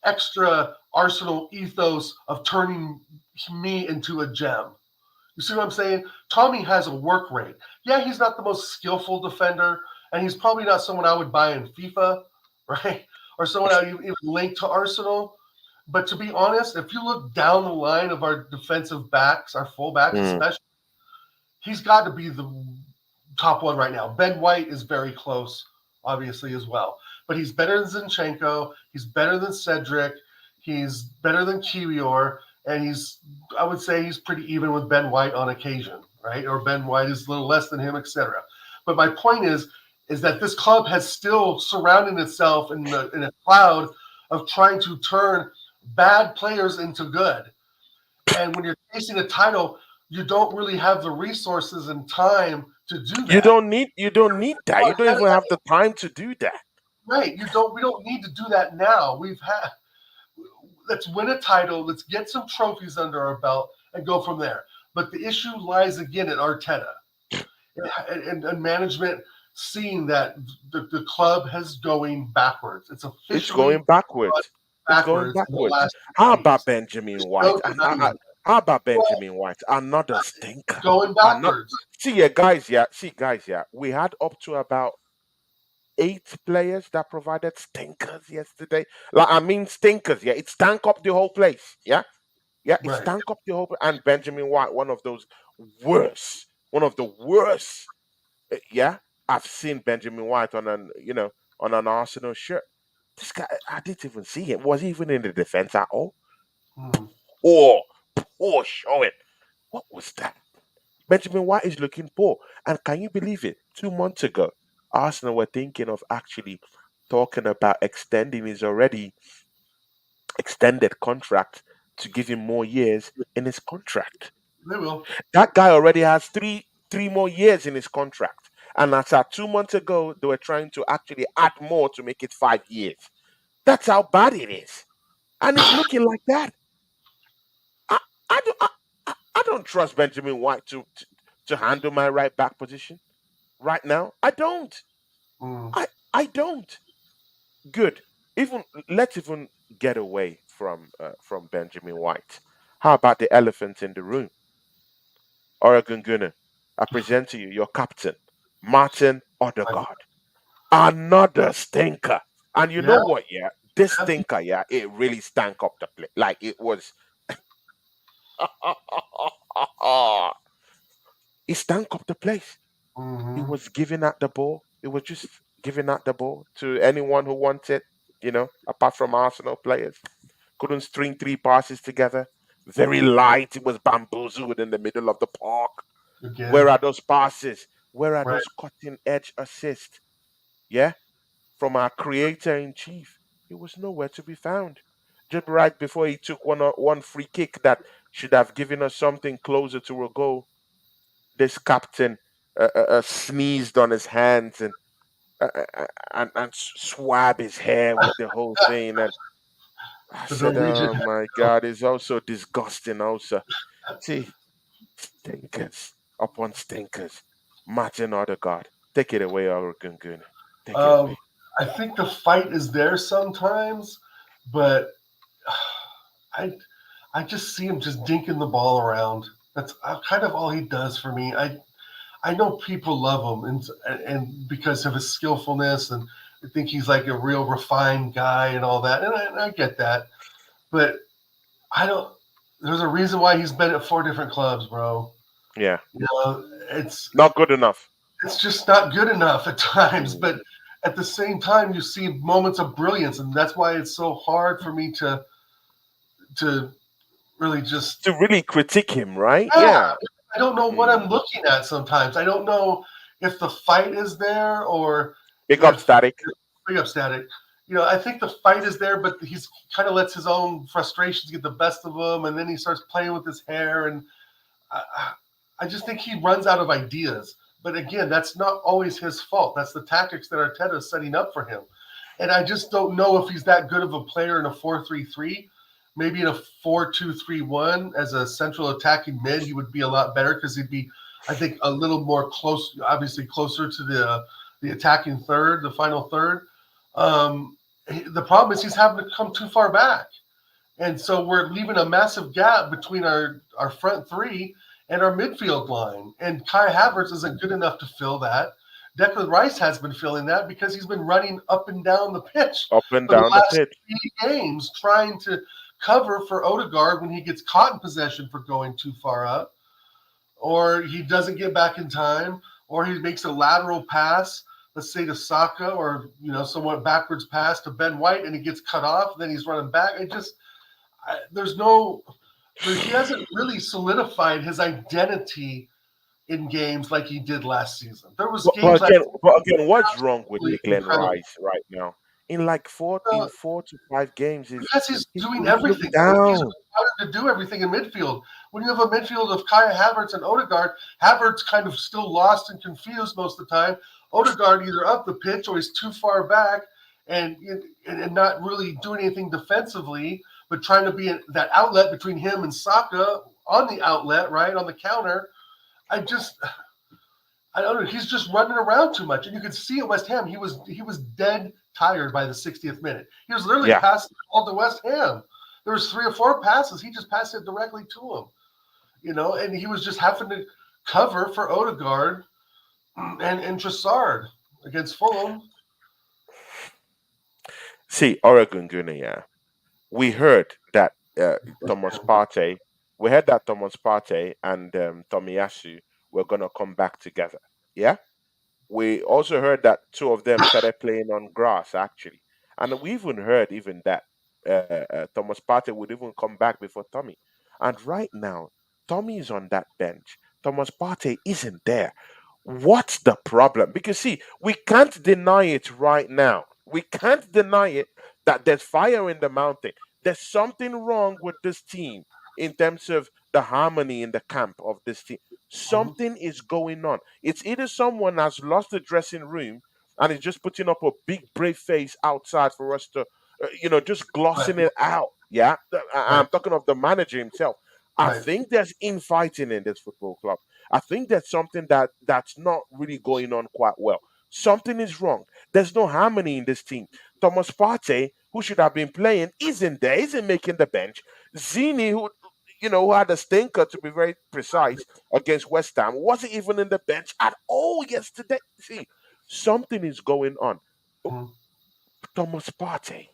B: extra Arsenal ethos of turning me into a gem. You see what I'm saying? Tommy has a work rate. Yeah, he's not the most skillful defender, and he's probably not someone I would buy in FIFA, right? Or someone I would even link to Arsenal. But to be honest, if you look down the line of our defensive backs, our fullbacks
A: mm.
B: especially, he's got to be the top one right now. Ben White is very close, obviously, as well. But he's better than Zinchenko. He's better than Cedric. He's better than Kiwior. And I would say he's pretty even with Ben White on occasion, right? Or Ben White is a little less than him, etc. But my point is that this club has still surrounded itself in a cloud of trying to turn bad players into good. And when you're chasing a title, you don't really have the resources and time to do that.
A: You don't need that. You don't even have the time to do that.
B: Right. We don't need to do that now. Let's win a title, let's get some trophies under our belt and go from there. But the issue lies again at Arteta and management seeing that the club has going backwards. It's
A: It's
B: officially
A: going backwards. It's going
B: backwards in the
A: backwards.
B: last
A: How
B: 6 weeks.
A: about Benjamin
B: There's
A: White?
B: no
A: And
B: denying it.
A: how about
B: Well,
A: Benjamin White? Another stinker.
B: going
A: Another.
B: backwards.
A: See, yeah, guys. Yeah, see, guys. Yeah, we had up to about 8 players that provided stinkers yesterday. Like, I mean, stinkers. Yeah, it stank up the whole place. Yeah, yeah, it
B: Right.
A: stank up the whole. And Benjamin White, one of the worst. Yeah, I've seen Benjamin White on an Arsenal shirt. This guy, I didn't even see him. Was he even in the defense at all?
B: Hmm.
A: Poor, poor showing. What was that? Benjamin White is looking poor. And can you believe it? 2 months ago, Arsenal were thinking of actually talking about extending his already extended contract to give him more years in his contract.
B: They will.
A: That guy already has three more years in his contract. And as at 2 months ago, they were trying to actually add more to make it 5 years. That's how bad it is. And it's looking like that. I, I don't trust Benjamin White to handle my right back position right now. I don't.
B: Hmm.
A: I don't. Good. Even let's even get away from Benjamin White. How about the elephant in the room? Oregon Gunner. I present to you your captain, Martin Odegaard. Another stinker. And you know
B: Yeah.
A: what? Yeah, this
B: Yeah.
A: stinker. Yeah, it really stank up the place. Like it was. He stank up the place. He
B: Hmm.
A: was giving out the ball. It was just giving out the ball to anyone who wanted, apart from Arsenal players. Couldn't string 3 passes together. Very light. It was bamboozled in the middle of the park. Where
B: Again.
A: are those passes? Where are
B: Right.
A: those cutting edge assists? Yeah, from our creator in chief. He was nowhere to be found. Just right before he took one free kick that should have given us something closer to a goal, this captain sneezed on his hands and swab his hair with the whole thing. And I
B: The
A: said,
B: Norwegian.
A: oh my God, it's also disgusting. Also, see, stinkers upon stinkers. Martin Odegaard, take it away, Orogungun. Take it
B: Um,
A: away.
B: I think the fight is there sometimes, but I I just see him just dinking the ball around. That's kind of all he does for me. I know people love him and because of his skillfulness and I think he's like a real refined guy and all that, and I get that, but I don't. There's a reason why he's been at four different clubs, bro.
A: Yeah,
B: You know, it's
A: not good enough.
B: it's just not good enough at times.
A: Mm.
B: But at the same time, you see moments of brilliance, and that's why it's so hard for me to really just.
A: To really critique him, right?
B: Yeah,
A: Yeah.
B: I don't know what
A: Mm.
B: I'm looking at sometimes. I don't know if the fight is there or
A: Pick up
B: if
A: static.
B: bring up static. I think the fight is there, but he's kind of lets his own frustrations get the best of him, and then he starts playing with his hair, and I, I just think he runs out of ideas. But again, that's not always his fault. That's the tactics that Arteta is setting up for him. And I just don't know if he's that good of a player in a 4-3-3. Maybe in a 4-2-3-1 as a central attacking mid, he would be a lot better because he'd be, I think, a little more close, obviously closer to the attacking third, the final third. The problem is he's having to come too far back. And so we're leaving a massive gap between our front three and our midfield line. And Kai Havertz isn't good enough to fill that. Declan Rice has been filling that because he's been running up and down the pitch
A: Up and
B: for the
A: down the
B: last
A: pitch.
B: 3 games, trying to cover for Odegaard when he gets caught in possession for going too far up, or he doesn't get back in time, or he makes a lateral pass, let's say to Saka, or somewhat backwards pass to Ben White, and he gets cut off. And then he's running back. There's no, he hasn't really solidified his identity in games like he did last season. There was
A: But, but
B: games last
A: again,
B: season
A: but again, what's wrong with
B: absolutely
A: Declan
B: incredible.
A: Rice right now? In like four,
B: Uh,
A: in 4 to 5 games, is
B: because he's
A: he's
B: doing
A: really looked
B: everything. He's
A: down.
B: required to do everything in midfield. When you have a midfield of Kai Havertz and Odegaard, Havertz kind of still lost and confused most of the time. Odegaard either up the pitch or he's too far back and not really doing anything defensively, but trying to be that outlet between him and Saka on the outlet, right on the counter. I just I don't know. He's just running around too much, and you could see at West Ham he was dead tired by the 60th minute. He was literally
A: Yeah.
B: passing the ball to West Ham. There was 3 or 4 passes. He just passed it directly to him, and he was just having to cover for Odegaard and Trossard against Fulham.
A: See, Oregon Gunner, yeah. We heard that Thomas Partey, we heard that Thomas Partey and Tomiyasu were gonna come back together. Yeah. We also heard that two of them started playing on grass actually, and we even heard even that Thomas Partey would even come back before Tommy. And right now, Tommy is on that bench. Thomas Partey isn't there. What's the problem? Because see, we can't deny it right now. We can't deny it that there's fire in the mountain. There's something wrong with this team in terms of the harmony in the camp of this team.
B: Mhm.
A: Something is going on. It's either someone has lost the dressing room and is just putting up a big brave face outside for us to, just
B: Right,
A: glossing it out. Yeah,
B: right,
A: I'm talking of the manager himself. I
B: right.
A: think there's infighting in this football club. I think there's something that's not really going on quite well. Something is wrong. There's no harmony in this team. Thomas Partey, who should have been playing, isn't there. Isn't making the bench. Zini, who had a stinker to be very precise against West Ham, wasn't even in the bench at all yesterday. See, something is going on.
B: Mhm.
A: Thomas Partey,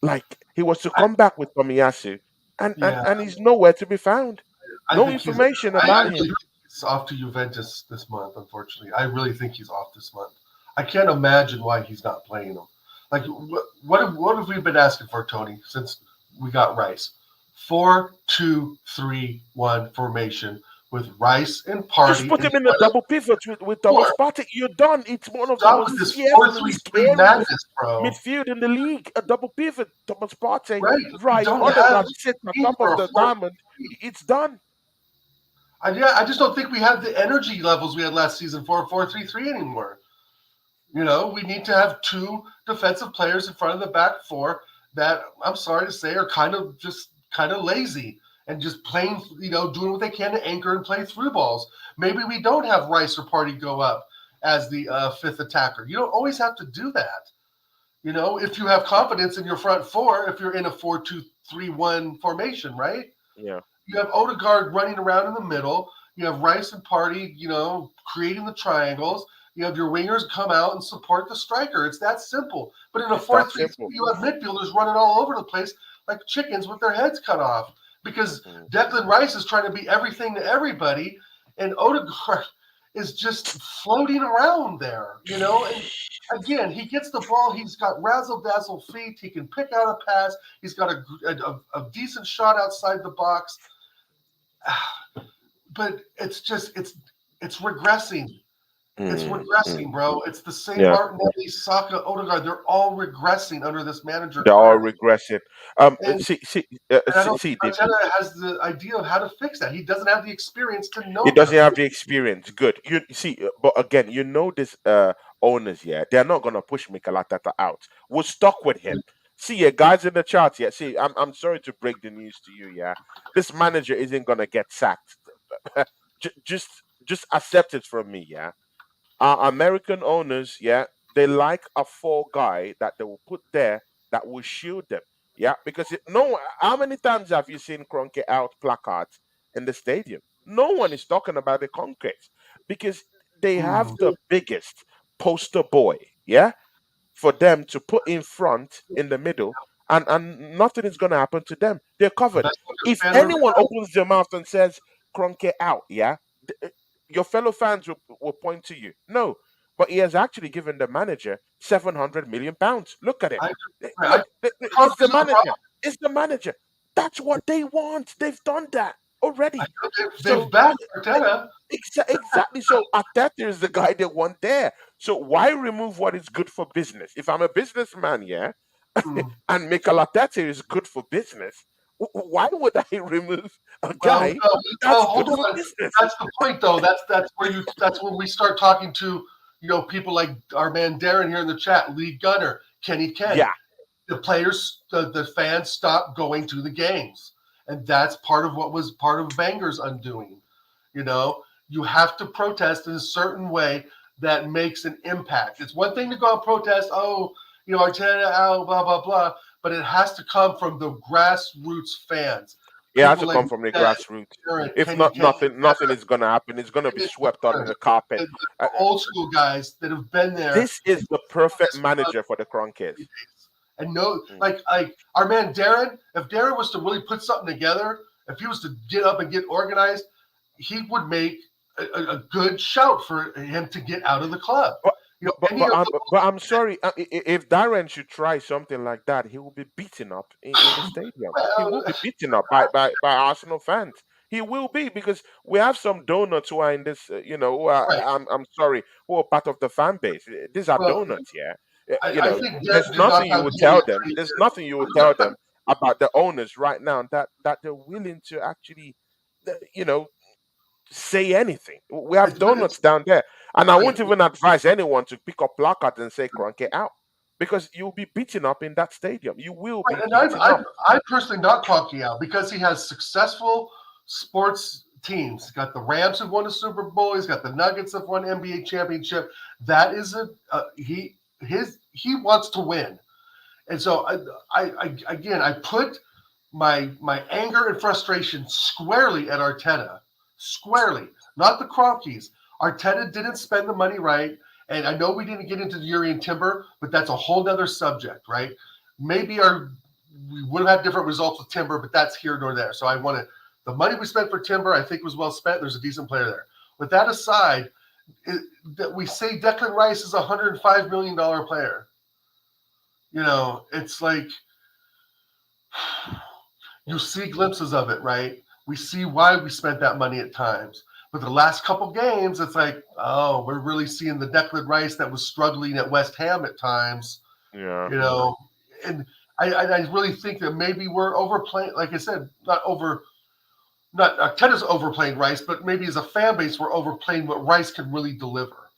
A: like he was to
B: I,
A: come back with Tomiyasu, and, and
B: yeah,
A: and he's nowhere to be found.
B: I
A: No
B: think he's.
A: information
B: I
A: about
B: really
A: him.
B: think he's off to Juventus this month. Unfortunately, I really think he's off this month. I can't imagine why he's not playing him. Like, what have we been asking for, Tony, since we got Rice? 4-2-3-1 formation with Rice and
A: Just
B: Party
A: put
B: in
A: him in a
B: front of
A: double pivot with Thomas
B: four.
A: Partey. You're done. It's one of the
B: Stop
A: most
B: with this
A: fierce
B: four
A: and
B: three three
A: scariest
B: madness, bro.
A: midfield in the league. A double pivot. Thomas Partey,
B: Right? We
A: right?
B: don't have
A: Odegaard sits on
B: need
A: top
B: for
A: of
B: a
A: the
B: 4
A: diamond. It's done.
B: Yeah, I just don't think we have the energy levels we had last season for a 4-3-3 anymore. We need to have two defensive players in front of the back four that I'm sorry to say are kind of lazy and just playing, doing what they can to anchor and play through balls. Maybe we don't have Rice or Party go up as the fifth attacker. You don't always have to do that. If you have confidence in your front four, if you're in a 4-2-3-1 formation, right?
A: Yeah.
B: You have Odegaard running around in the middle. You have Rice and Party, creating the triangles. You have your wingers come out and support the striker. It's that simple. But in a
A: It's that
B: 4-3-3,
A: simple.
B: you have midfielders running all over the place like chickens with their heads cut off because
A: Mm.
B: Declan Rice is trying to be everything to everybody, and Odegaard is just floating around there, And again, he gets the ball. He's got razzle dazzle feet. He can pick out a pass. He's got a decent shot outside the box. But it's regressing. It's
A: Mm.
B: regressing, bro. It's the same
A: Yeah.
B: Martinelli, Saka, Odegaard. They're all regressing under this manager
A: They're all
B: currently.
A: regressing.
B: And, I don't
A: See,
B: think Arteta has the idea of how to fix that. He doesn't have the experience to
A: he
B: know how to
A: doesn't
B: fix
A: have the experience. Good. You see, but again, this owners, yeah, they're not gonna push Mikel Arteta out. We're stuck with him.
B: it.
A: See, yeah, guys in the charts, yeah. See, I'm sorry to break the news to you, yeah. This manager isn't gonna get sacked. Just accept it from me, yeah. Our American owners, yeah, they like a fall guy that they will put there that will shield them. Yeah, because no, how many times have you seen Cronky out placards in the stadium? No one is talking about the concrete because they have
B: Hmm.
A: the biggest poster boy, yeah, for them to put in front in the middle, and nothing is going to happen to them. They're
B: The
A: covered.
B: best way to
A: If
B: fan the
A: anyone opens their mouth and says Cronky out, yeah, your fellow fans will point to you. No, but he has actually given the manager 700 million pounds. Look at it.
B: I, I,
A: Look, it's
B: Klopp
A: the
B: isn't the
A: manager.
B: problem.
A: It's the manager. That's what they want. They've done that
B: I
A: already.
B: know they've
A: So
B: backed Arteta.
A: exactly. So Arteta is the guy they want there. So why remove what is good for business? If I'm a businessman, yeah,
B: Hmm.
A: and Mikel Arteta is good for business, why would I remove a
B: Well,
A: guy
B: no,
A: that's
B: hold
A: good for
B: on.
A: business?
B: That's the point, though. That's when we start talking to people like our man Darren here in the chat, Lee Gunner, Kenny Ken.
A: Yeah,
B: The fans stopped going to the games, and that's part of what was part of Wenger's undoing. You know, you have to protest in a certain way that makes an impact. It's one thing to go and protest, oh, Arteta out, blah blah blah, but it has to come from the grassroots fans,
A: it has
B: people
A: to
B: like
A: come from the
B: that,
A: grassroots.
B: Darren,
A: If
B: Kenny
A: not,
B: Ken,
A: nothing is gonna happen. It's gonna be swept under the carpet.
B: the old school guys that have been there
A: This is
B: and
A: the perfect
B: this for
A: manager for the Kroenkes.
B: days. And no,
A: Mm.
B: like our man Darren, if Darren was to really put something together, if he was to get up and get organized, he would make a good shout for him to get out of the club.
A: But
B: Any of the
A: but I'm sorry. If Darren should try something like that, he will be beaten up in the stadium. He will
B: well,
A: be beaten up by Arsenal fans. He will be because we have some donuts who are in this. Who are
B: right.
A: I'm sorry, who are part of the fan base. These are
B: Well,
A: donuts. Yeah.
B: I think
A: There's
B: Darren did not
A: nothing you
B: have
A: would
B: the
A: tell them.
B: energy
A: There's nothing you would tell them about the owners right now that they're willing to actually, you know, say anything. We have
B: it's
A: donuts down there. And I
B: right.
A: won't even advise anyone to pick up placard and say Cranky out. Because you'll be beaten up in that stadium. You will
B: Right,
A: be
B: and
A: beaten up.
B: I personally not Cronky out because he has successful sports teams. He's got the Rams who've won a Super Bowl. He's got the Nuggets have won NBA championship. That is he wants to win, and so I put my anger and frustration squarely at Arteta, squarely, not the Cronkies. Arteta didn't spend the money right. And I know we didn't get into the Uri and Timber, but that's a whole nother subject, right? Maybe we would have had different results with Timber, but that's here nor there. So I want to the money we spent for Timber, I think was well spent. There's a decent player there. With that aside, that we say Declan Rice is a $105 million player. It's like you see glimpses of it, right? We see why we spent that money at times. But the last couple games, it's like, oh, we're really seeing the Declan Rice that was struggling at West Ham at times,
A: Yeah.
B: And I really think that maybe we're overplaying. Like I said, not Arteta's overplaying Rice, but maybe as a fan base, we're overplaying what Rice can really deliver.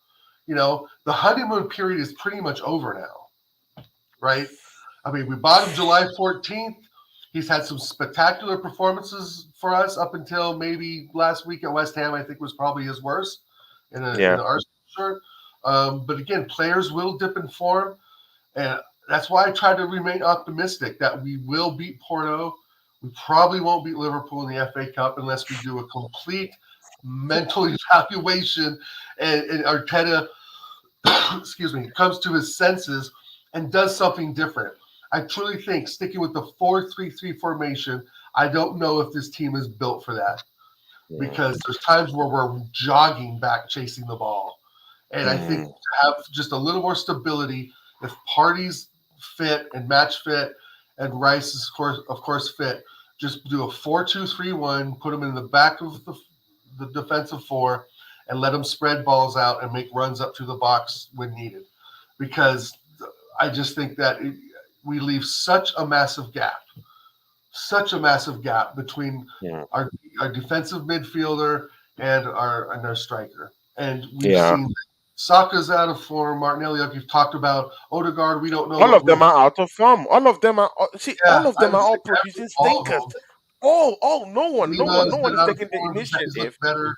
B: The honeymoon period is pretty much over now, right? I mean, we bought him July 14th. He's had some spectacular performances for us up until maybe last week at West Ham. I think was probably his worst in
A: Yeah.
B: an Arsenal shirt. But again, players will dip in form, and that's why I try to remain optimistic that we will beat Porto. We probably won't beat Liverpool in the FA Cup unless we do a complete mental evaluation and Arteta excuse me, comes to his senses and does something different. I truly think sticking with the 4-3-3 formation, I don't know if this team is built for that
A: Mm.
B: because there's times where we're jogging back chasing the ball. And I think
A: Mm.
B: to have just a little more stability, if Party's fit and match fit and Rice is of course fit, just do a 4-2-3-1, put them in the back of the defensive four, and let them spread balls out and make runs up to the box when needed. Because I just think that we leave such a massive gap between
A: Mm.
B: our our defensive midfielder and our striker. And we've
A: Yeah.
B: seen Saka's out of form. Martinelli, like you've talked about. Odegaard, we don't know
A: All
B: what
A: of
B: we're.
A: them are out of form. All of them are see.
B: Yeah,
A: All of
B: I
A: them
B: would
A: are
B: say
A: all producing
B: all of
A: stinkers.
B: them.
A: No one, no
B: Lima
A: one, no
B: has
A: one
B: been
A: is
B: out of
A: taking the
B: form. He's
A: initiative.
B: looked better.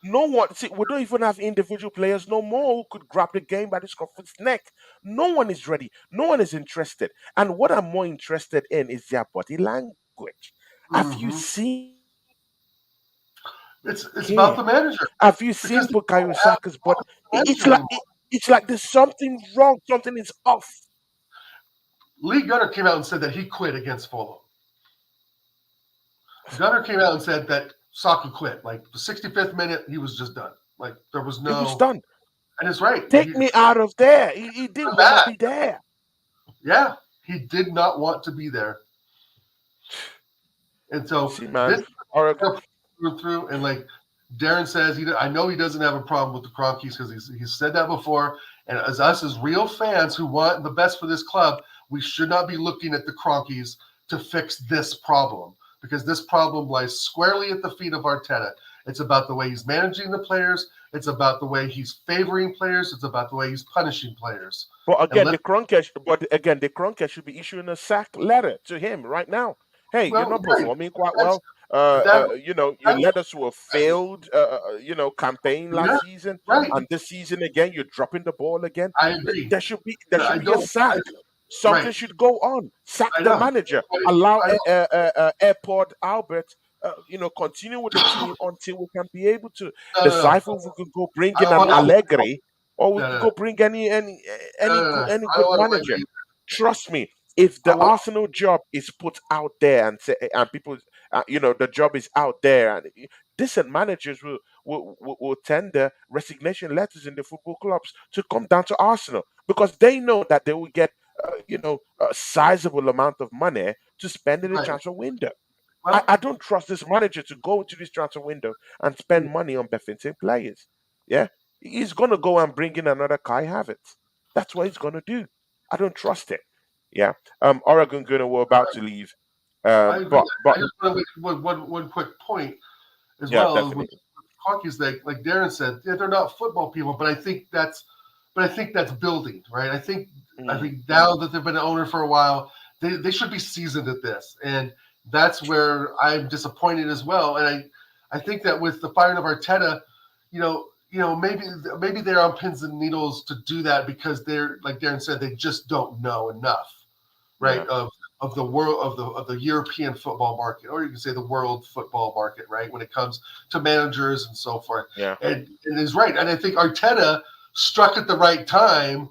A: No one. See, we don't even have individual players no more who could grab the game by the scruff of its neck. No one is ready. No one is interested. And what I'm more interested in is their body language. Have you
B: Hmm.
A: seen
B: It's about
A: care?
B: the manager
A: Have you
B: because
A: seen
B: they
A: Bukayo
B: don't have
A: Saka's body?
B: a
A: It's
B: manager
A: like
B: anymore.
A: it's like there's something wrong. Something is off.
B: Lee Gunner came out and said that he quit against Fulham. Gunner came out and said that Saka quit. Like the 65th minute, he was just done. Like there was
A: It was
B: no,
A: done.
B: and it's right.
A: Take me out of there. He didn't want to
B: Bad.
A: be there.
B: Yeah, he did not want to be there, and so
A: See,
B: this
A: man. Oregon.
B: through and like Darren says, I know he doesn't have a problem with the Cronkies because he's said that before. And as us as real fans who want the best for this club, we should not be looking at the Cronkies to fix this problem because this problem lies squarely at the feet of Arteta. It's about the way he's managing the players. It's about the way he's favoring players. It's about the way he's punishing players.
A: But
B: And
A: again, the Cronker should be issuing a sack letter to him right now. Hey, you're
B: well,
A: not
B: right,
A: performing quite
B: that's
A: well.
B: that.
A: You
B: That's
A: led us to a failed, campaign
B: yeah,
A: last season,
B: right.
A: and this season again, you're dropping the ball again.
B: I agree.
A: There
B: I
A: should be a
B: don't.
A: sack.
B: Right.
A: Something should go on. Sack
B: I
A: the
B: know.
A: manager.
B: I,
A: Allow
B: I
A: Airport Albert. Continue with the team until we can be able to
B: no.
A: decipher if we could go bring
B: I
A: in
B: don't
A: an
B: want.
A: Allegri or we
B: No,
A: could
B: no,
A: go bring any
B: no.
A: any
B: I
A: good
B: don't want to blame
A: manager.
B: you.
A: Trust me, if
B: I
A: the
B: want.
A: Arsenal job is put out there and people, the job is out there, and decent managers will tender resignation letters in the football clubs to come down to Arsenal because they know that they will get a sizable amount of money to spend in the
B: Right.
A: transfer window. I
B: Well,
A: don't trust this manager to go into this transfer window and spend money on befitting players. Yeah, he's gonna go and bring in another Kai Havertz. That's what he's gonna do. I don't trust it. Yeah. Oregon Gunner were about to leave.
B: I agree.
A: But
B: I just want to make one quick point as
A: yeah,
B: well with
A: definitely.
B: Cronkies. Like Darren said, yeah, they're not football people, but I think that's building, right? I think
A: Mm,
B: now that they've been an owner for a while, they should be seasoned at this, and that's where I'm disappointed as well. And I think that with the firing of Arteta, maybe they're on pins and needles to do that because they're like Darren said, they just don't know enough, right?
A: yeah,
B: Of the world of the European football market, or you can say the world football market, right? When it comes to managers and so forth,
A: yeah,
B: and is right. And I think Arteta struck at the right time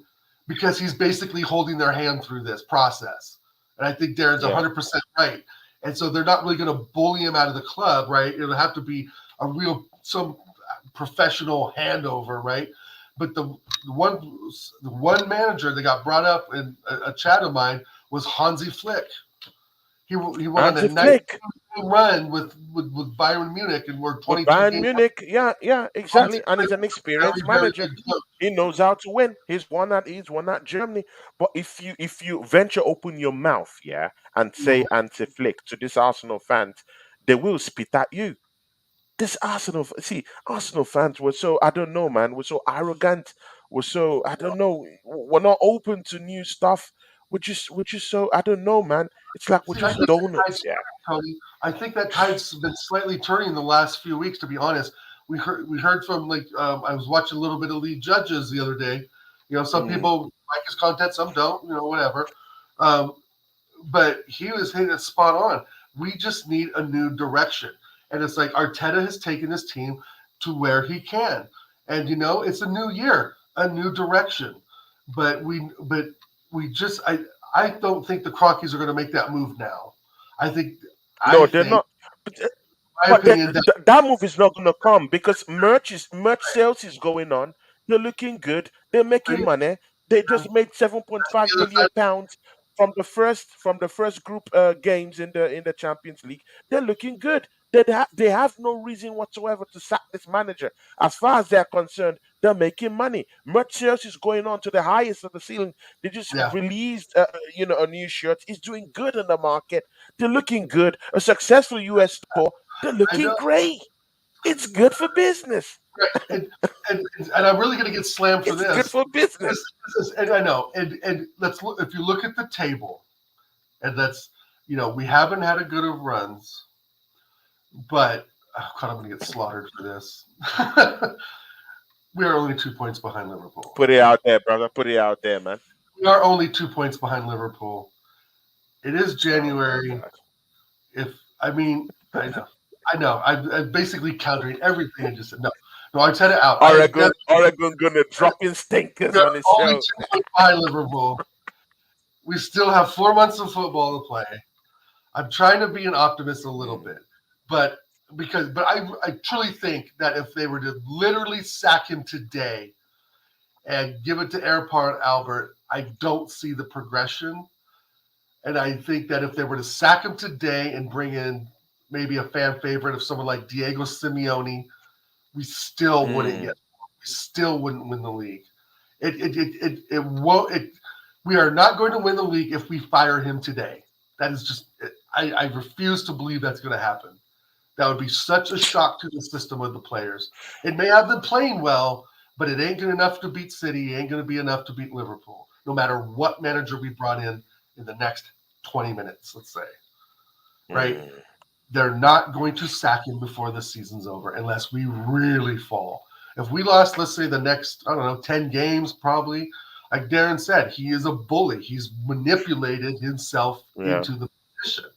B: because he's basically holding their hand through this process. And I think Darren's
A: yeah.
B: 100% right. And so they're not really going to bully him out of the club, right? It'll have to be some professional handover, right? But the one manager that got brought up in a chat of mine was Hansi Flick. He went on a
A: Hansi
B: 19
A: Flick
B: run with Bayern Munich and we're
A: with
B: 22
A: Bayern
B: games.
A: Munich. Yeah, yeah,
B: Hansi
A: exactly. And
B: Flick
A: he's an
B: was a very
A: experienced
B: very
A: manager.
B: good coach.
A: He knows how to win. He's won at Germany. But if you venture open your mouth, yeah, and say
B: Mhm.
A: anti-flick to this Arsenal fans, they will spit at you. This Arsenal fans were so, I don't know, man. We're so arrogant. We're so, I don't know. We're not open to new stuff. which is so I don't know, man. It's like we're
B: See, I
A: just
B: think that
A: donuts,
B: tide's
A: yeah.
B: turning, Tony. I think that tide's been slightly turning the last few weeks. To be honest, we heard from like I was watching a little bit of Lee Judges the other day. Some
A: Mm.
B: people like his content, some don't. Whatever. Um, but he was hitting it spot on. We just need a new direction, and it's like Arteta has taken his team to where he can, and it's a new year, a new direction. But we just I don't think the Crockies are going to make that move now. I think I
A: No, they're
B: think
A: not. But,
B: my
A: but
B: opinion that
A: that move is not going to come because merch sales is going on. They're looking good. They're making
B: the
A: money. They just made 7.5
B: other
A: million
B: side,
A: pounds from the first group games in the Champions League. They're looking good. They have no reason whatsoever to sack this manager. As far as they're concerned, they're making money. Merch sales is going on to the highest of the ceiling. They just
B: yeah,
A: released a new shirt. It's doing good in the market. They're looking good. A successful US tour. They're
B: I
A: looking
B: know,
A: great. It's good for business.
B: right, and I'm really going to get slammed for
A: It's good
B: this.
A: for
B: This,
A: business.
B: and I know, and let's look. If you look at the table, and we haven't had a good of runs, but oh God, I'm going to get slaughtered for this. We are only 2 points behind Liverpool.
A: Put it out there, brother. Put it out there, man.
B: We are only 2 points behind Liverpool. It is
A: Oh my
B: January.
A: God.
B: If I mean, I know. I'm basically countering everything I just said. No, no, I said it out. I am
A: Oregon gonna dropping stinkers
B: we are
A: on his
B: only
A: show.
B: 2 points behind Liverpool. We still have 4 months of football to play. I'm trying to be an optimist a little
A: Mm,
B: bit, but I truly think that if they were to literally sack him today and give it to Airport Albert, I don't see the progression. And I think that if they were to sack him today and bring in maybe a fan favorite of someone like Diego Simeone, we still wouldn't
A: mm,
B: get. We still wouldn't win the league. It won't. We are not going to win the league if we fire him today. That is just. I refuse to believe that's going to happen. That would be such a shock to the system of the players. It may have them playing well, but it ain't good enough to beat City. It ain't going to be enough to beat Liverpool. No matter what manager we brought in the next 20 minutes, let's say, right?
A: mm.
B: They're not going to sack him before the season's over unless we really fall. If we lost, let's say, the next, I don't know, 10 games, probably, like Darren said, he is a bully. He's manipulated himself
A: Yeah.
B: into the position,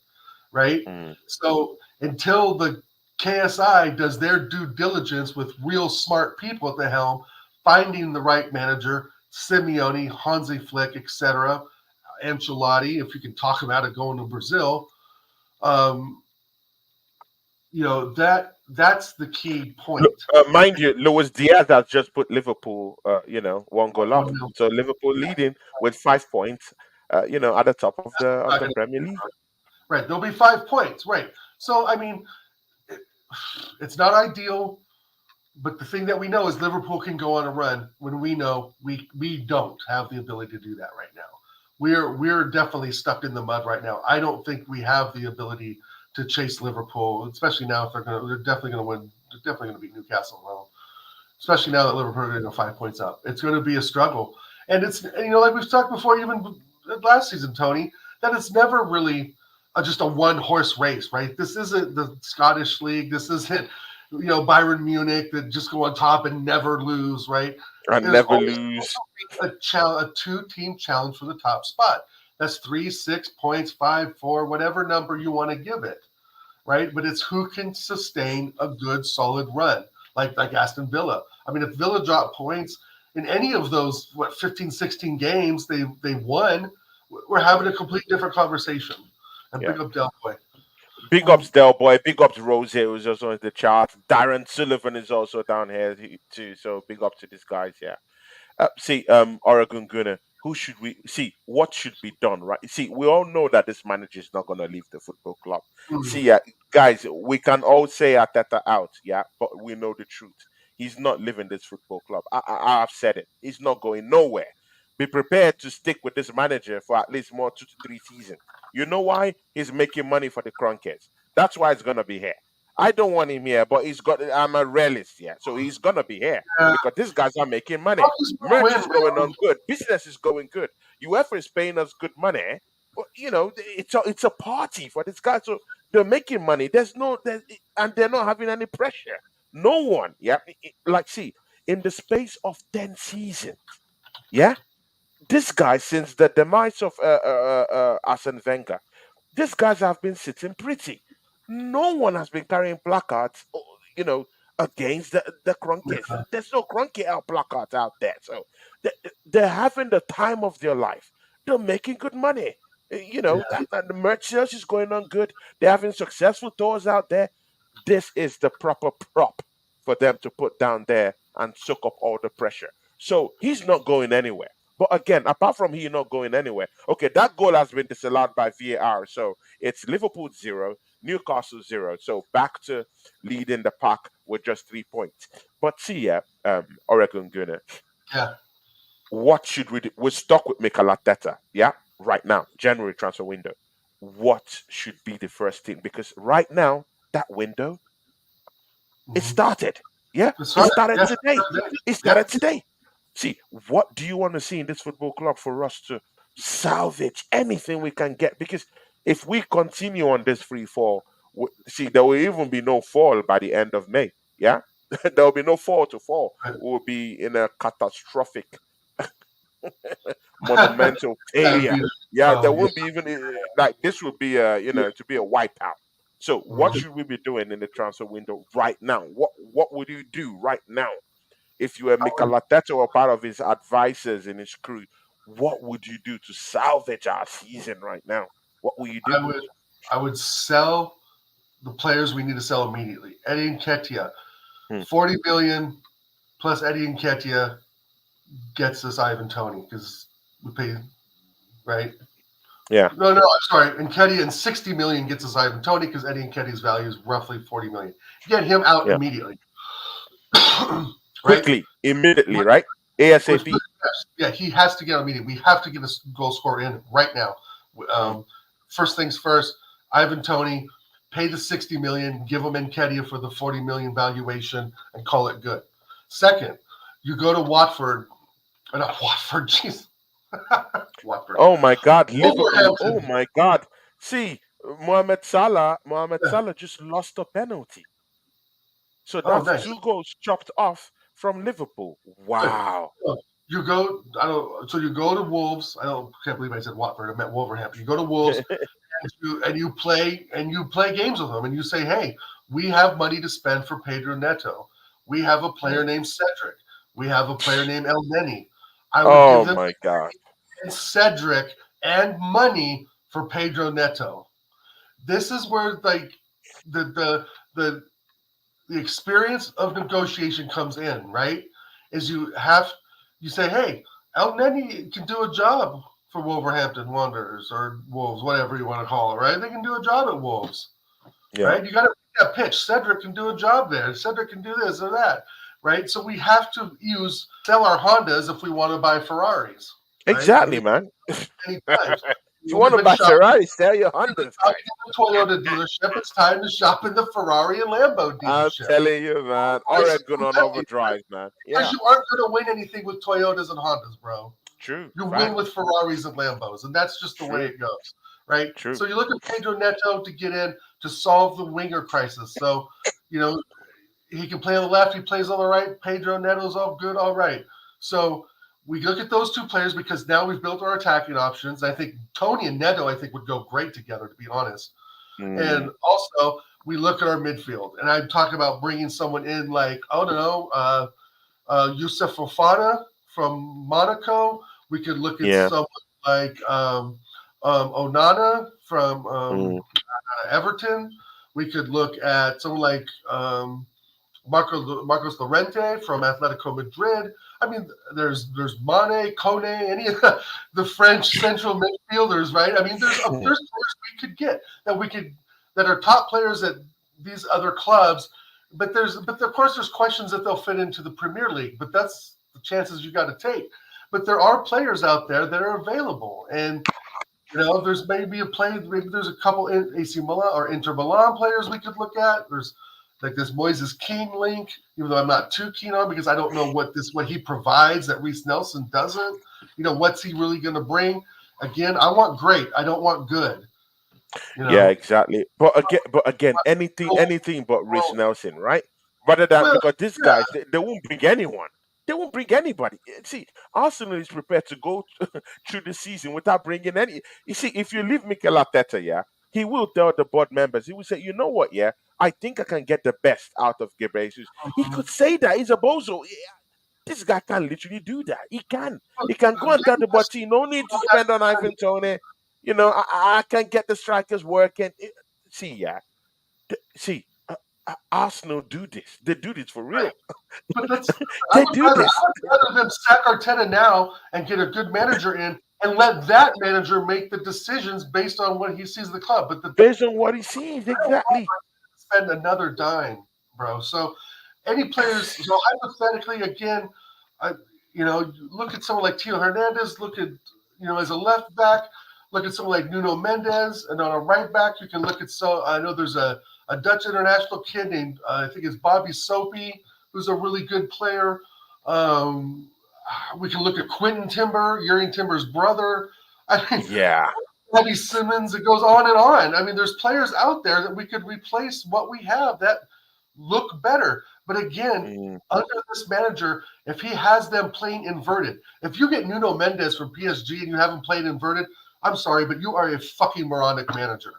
B: right?
A: Mm.
B: So until the KSI does their due diligence with real smart people at the helm, finding the right manager, Simeone, Hansi Flick, etc., Ancelotti, if you can talk about it going to Brazil, um, that's the key point.
A: Look, mind you, Luis Diaz has just put Liverpool, one goal
B: Oh,
A: up.
B: no,
A: So Liverpool leading with 5 points, at the top of
B: not
A: the
B: gonna,
A: Premier League.
B: right. There'll be 5 points, right? So I mean, it, it's not ideal, but the thing that we know is Liverpool can go on a run when we know we don't have the ability to do that right now. We're definitely stuck in the mud right now. I don't think we have the ability to chase Liverpool, especially now if they're definitely gonna win. They're definitely gonna beat Newcastle at home, especially now that Liverpool are gonna go 5 points up. It's gonna be a struggle, and like we've talked before, even last season, Tony, that it's never really just a one horse race, right? This isn't the Scottish League. This isn't Bayern Munich that just go on top and never lose, right?
A: And
B: There's
A: never
B: always
A: lose.
B: a two-team challenge for the top spot. That's 3, 6 points, 5, 4, whatever number you want to give it, right? But it's who can sustain a good, solid run, like Aston Villa. I mean, if Villa dropped points in any of those 15, 16 games they won, we're having a completely different conversation. And
A: Yeah.
B: big up Del Boy.
A: Big ups Del Boy, big ups Rose, who's also in the chart. Darren Sullivan is also down here too. So big up to these guys, yeah. See, Oregon Gunner, who should we see? What should be done, right? See, we all know that this manager is not going to leave the football club.
B: Mm,
A: See, guys, we can all say Ateta out, yeah, but we know the truth. He's not leaving this football club. I've said it. He's not going nowhere. Be prepared to stick with this manager for at least more 2 to 3 seasons. You know why? He's making money for the Kronkets. That's why he's gonna be here. I don't want him here, but he's got. I'm a realist, yeah. So he's gonna be here
B: yeah,
A: because these guys are making money.
B: Rockies will
A: Merch
B: win,
A: is going
B: man.
A: on good. Business is going good. UEFA is paying us good money. But, it's a party for this guy. So they're making money. And they're not having any pressure. No one. Yeah. Like, see, in the space of 10 seasons. Yeah. This guy, since the demise of Arsene Wenger, these guys have been sitting pretty. No one has been carrying placards, you know, against the Cronkies. There's no Cronky out placards out there. So they're having the time of their life. They're making good money.
B: Yeah.
A: And the merch sales is going on good. They're having successful tours out there. This is the proper prop for them to put down there and soak up all the pressure. So he's not going anywhere. But again, apart from he not going anywhere, okay, that goal has been disallowed by VAR. So it's Liverpool 0, Newcastle 0. So back to leading the pack with just 3 points. But see, yeah, Oregon Gunner,
B: Yeah.
A: what should we do? We're stuck with Mikel Arteta, yeah, right now, January transfer window. What should be the first thing? Because right now, that window, it
B: Mm-hmm.
A: started. Yeah,
B: That's
A: it
B: right.
A: started
B: Yeah.
A: today. It
B: Yeah.
A: started today. See, what do you want to see in this football club for us to salvage anything we can get? Because if we continue on this free fall, see, there will even be no fall by the end of May. Yeah, there will be no fall to fall.
B: Right.
A: We will be in a catastrophic, monumental
B: That'd
A: failure.
B: be.
A: Yeah,
B: Oh
A: there
B: yeah.
A: won't be even like this would be a
B: Yeah.
A: to be a wipeout. So, what
B: Mhm.
A: should we be doing in the transfer window right now? What would you do right now if you were
B: I would.
A: Mikel Arteta or part of his advisors in his crew? What would you do to salvage our season right now? What will you do?
B: I would. I would sell the players we need to sell immediately. Eddie Nketiah,
A: Hmm.
B: 40 million plus Eddie Nketiah gets us Ivan Tony because we pay right.
A: Yeah,
B: No, no, I'm sorry. Nketiah and 60 million gets us Ivan Tony because Eddie Nketiah's value is roughly 40 million. Get him out
A: yeah.
B: immediately, right?
A: Quickly, immediately,
B: Which,
A: right?
B: which
A: ASAP.
B: yeah, he has to get out immediately. We have to get a goal scorer in right now.
A: Hmm.
B: First things first. Ivan Tony, pay the 60 million, give him Nketiah for the 40 million valuation, and call it good. Second, you go to Watford, not Watford, jeez, Watford,
A: Oh my God, Liverpool. Oh
B: Wolverhampton.
A: my God. See, Mohamed Salah just lost a penalty. So
B: Oh,
A: that's
B: nice.
A: 2 goals chopped off from Liverpool.
B: Good.
A: Wow.
B: So you go. I don't. So you go to Wolves. I don't. Can't believe I said Watford. I meant Wolverhampton. You go to Wolves and you play games with them, and you say, "Hey, we have money to spend for Pedro Neto. We have a player named Cedric. We have a player named El Neni. I would give
A: Oh
B: them
A: my God.
B: Cedric and money for Pedro Neto. This is where like the the the the experience of negotiation comes in, right? Is you say, hey, El Neni can do a job for Wolverhampton Wanderers or Wolves, whatever you want to call it, right? They can do a job at Wolves,
A: Yeah.
B: right? You got to pitch. Cedric can do a job there. Cedric can do this or that, right? So we have to sell our Hondas if we want to buy Ferraris, right? I
A: Exactly,
B: mean,
A: man.
B: many times.
A: If you
B: We've
A: want to
B: been
A: buy
B: shopping
A: Ferrari, sell your Hondas,
B: at
A: guys.
B: the Toyota dealership. It's time to shop in the Ferrari and Lambo
A: I'm
B: dealership.
A: telling you, man. Oregon on overdrive, man.
B: Because
A: Yeah.
B: you aren't going to win anything with Toyotas and Hondas, bro.
A: True.
B: You win with
A: Facts.
B: Ferraris and Lambos, and that's just the way
A: True.
B: it goes, right?
A: True.
B: So you look at Pedro Neto to get in to solve the winger crisis. So, you know, he can play on the left, he plays on the right. Pedro Neto's all good, all right. So we look at those two players because now we've built our attacking options. I think Tony and Neto, I think, would go great together, to be honest. And
A: Mm,
B: also, we look at our midfield, and I'm talking about bringing someone in like, I don't know, Youssef Fofana from Monaco. We could look at
A: yeah.
B: someone like Onana from
A: Mm,
B: Everton. We could look at someone like Marcos Llorente from Atletico Madrid. I mean, there's Mane, Kone, any of the French central midfielders, right? I mean, there's players we could get that are top players at these other clubs, but of course there's questions that they'll fit into the Premier League, but that's the chances you got to take. But there are players out there that are available, and there's maybe there's a couple in AC Milan or Inter Milan players we could look at. There's like this Moises King link, even though I'm not too keen on because I don't know what he provides that Reese Nelson doesn't. What's he really going to bring? Again, I want great. I don't want good. You
A: Yeah,
B: know,
A: exactly. But again, anything but Rich
B: well,
A: Nelson, right? Rather than
B: well,
A: because these
B: yeah,
A: guys, they won't bring anyone. They won't bring anybody. See, Arsenal is prepared to go through the season without bringing any. You see, if you leave Mikel Arteta, yeah, he will tell the board members. He will say, you know what, yeah, I think I can get the best out of Gabriel Jesus. He
B: mhm.
A: could say that he's a bozo. This guy can literally do that. He can.
B: But
A: He can go and tell
B: again,
A: the
B: just
A: body, no need to
B: all that
A: spend on Ivan Tony. I can get the strikers working. See, yeah. See, Arsenal do this. They do this for
B: right.
A: real.
B: But that's I
A: They
B: would
A: do
B: rather
A: this
B: I would rather them sack Arteta now and get a good manager in and let that manager make the decisions based on what he sees of the club. But
A: based on what he sees.
B: I don't want
A: Exactly.
B: to spend another dime, bro. So any players, so hypothetically, again, I, look at someone like Tio Hernandez. Look at as a left back. Look at someone like Nuno Mendes, and on a right back, you can look at. So I know there's a Dutch international kid named I think it's Bobby Soapy, who's a really good player. Um, we can look at Quentin Timber, Urian Timber's brother. I mean,
A: Yeah.
B: Eddie Simmons. It goes on and on. I mean, there's players out there that we could replace what we have that look better. But again,
A: Mm,
B: under this manager, if he has them playing inverted, if you get Nuno Mendes from PSG and you have him playing inverted, I'm sorry, but you are a fucking moronic manager.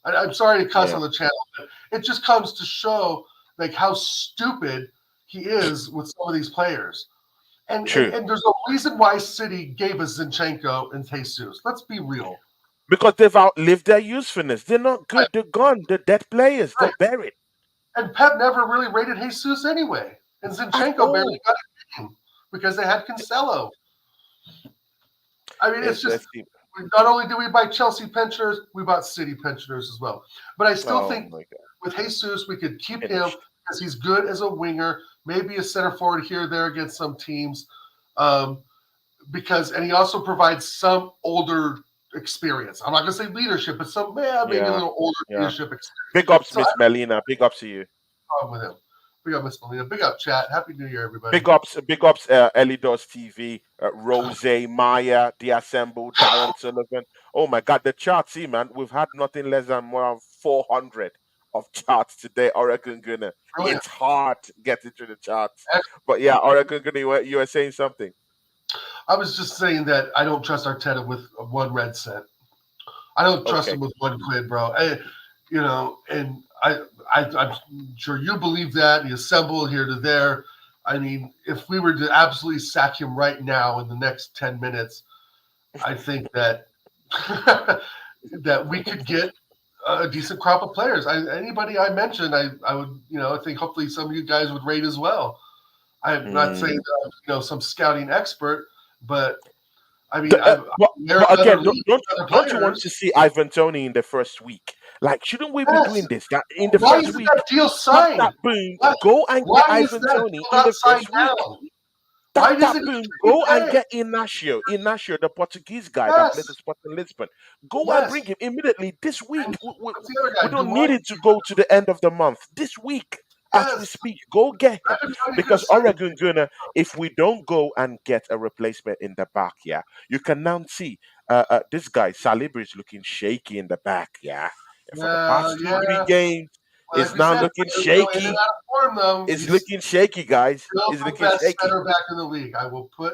B: I'm sorry to cuss
A: yeah.
B: on the channel, but it just comes to show like how stupid he is with some of these players.
A: True.
B: And there's a reason why City gave us Zinchenko and Jesus. Let's be real.
A: Because they've outlived their usefulness. They're not
B: Right,
A: good. They're gone. They're dead players. They're
B: right.
A: buried
B: And Pep never really rated Jesus anyway. And
A: at
B: Zinchenko barely
A: all.
B: got a game because they had Cancelo. I mean, it's just
A: Let's see.
B: not only do we buy Chelsea pensioners, we bought City pensioners as well. But I still
A: Oh
B: think
A: my God.
B: with Jesus, we could keep him
A: Finished.
B: because he's good as a winger, maybe a center forward here or there against some teams. Um, and he also provides some older experience. I'm not going to say leadership, but maybe a
A: Yeah.
B: little older
A: Yeah.
B: leadership experience.
A: Big ups,
B: So I
A: Miss Melina. Big ups to you.
B: have a problem with him. Big up, Miss Melina. Big up, chat. Happy New Year, everybody.
A: Big ups, Elidos TV, Rose, Maya, The Assemble, Darren Sullivan. Oh my God, the charts, see, man, we've had nothing less than more than 400 of charts today. Oregon Gunner.
B: Brilliant.
A: It's hard getting through the charts. But yeah, Oregon Gunner, you were saying something.
B: I was just saying that I don't trust Arteta with one red cent. I don't trust
A: Okay.
B: him with one quid, bro. And I'm sure you believe that. The assemble here to there. I mean, if we were to absolutely sack him right now in the next 10 minutes, I think that that we could get a decent crop of players. Anybody I mentioned, I would, I think hopefully some of you guys would rate as well. I'm not saying
A: Mm.
B: that I'm, some scouting expert, but I mean,
A: The- uh, but,
B: there
A: but
B: are other
A: again,
B: leagues, other
A: don't you want
B: players.
A: to see Ivan Tony in the first week? Like, shouldn't we be
B: Yes.
A: doing this? That in the
B: Why
A: first
B: isn't
A: week,
B: that deal
A: tap
B: signed?
A: that boom,
B: Why,
A: go and
B: why
A: get
B: is
A: Ivan
B: that
A: Tony
B: deal
A: in
B: not
A: the
B: signed
A: first week.
B: now?
A: Tap
B: Why
A: that
B: doesn't he
A: boom.
B: be
A: Go and
B: playing?
A: get Inacio. Inacio, the Portuguese guy that plays
B: Yes,
A: for Sporting Lisbon. Go and
B: yes.
A: bring him immediately this
B: And
A: week.
B: what's the other
A: We
B: guy?
A: don't need
B: Dwight?
A: it to go to the end of the month. This week, as we
B: Yes.
A: speak, go get him.
B: Ivan Tony could have
A: Because
B: signed.
A: Oregon Gunner, if we don't go and get a replacement in the back, yeah, you can now see this guy Saliba is looking shaky in the back, yeah. For the past two, three
B: Yeah.
A: games,
B: Well, like
A: it's
B: we
A: now
B: said,
A: looking
B: players go in and
A: shaky.
B: out of form, though.
A: It's
B: He's
A: looking shaky, guys.
B: still
A: It's
B: the
A: looking
B: best
A: shaky.
B: center back in the league. I will put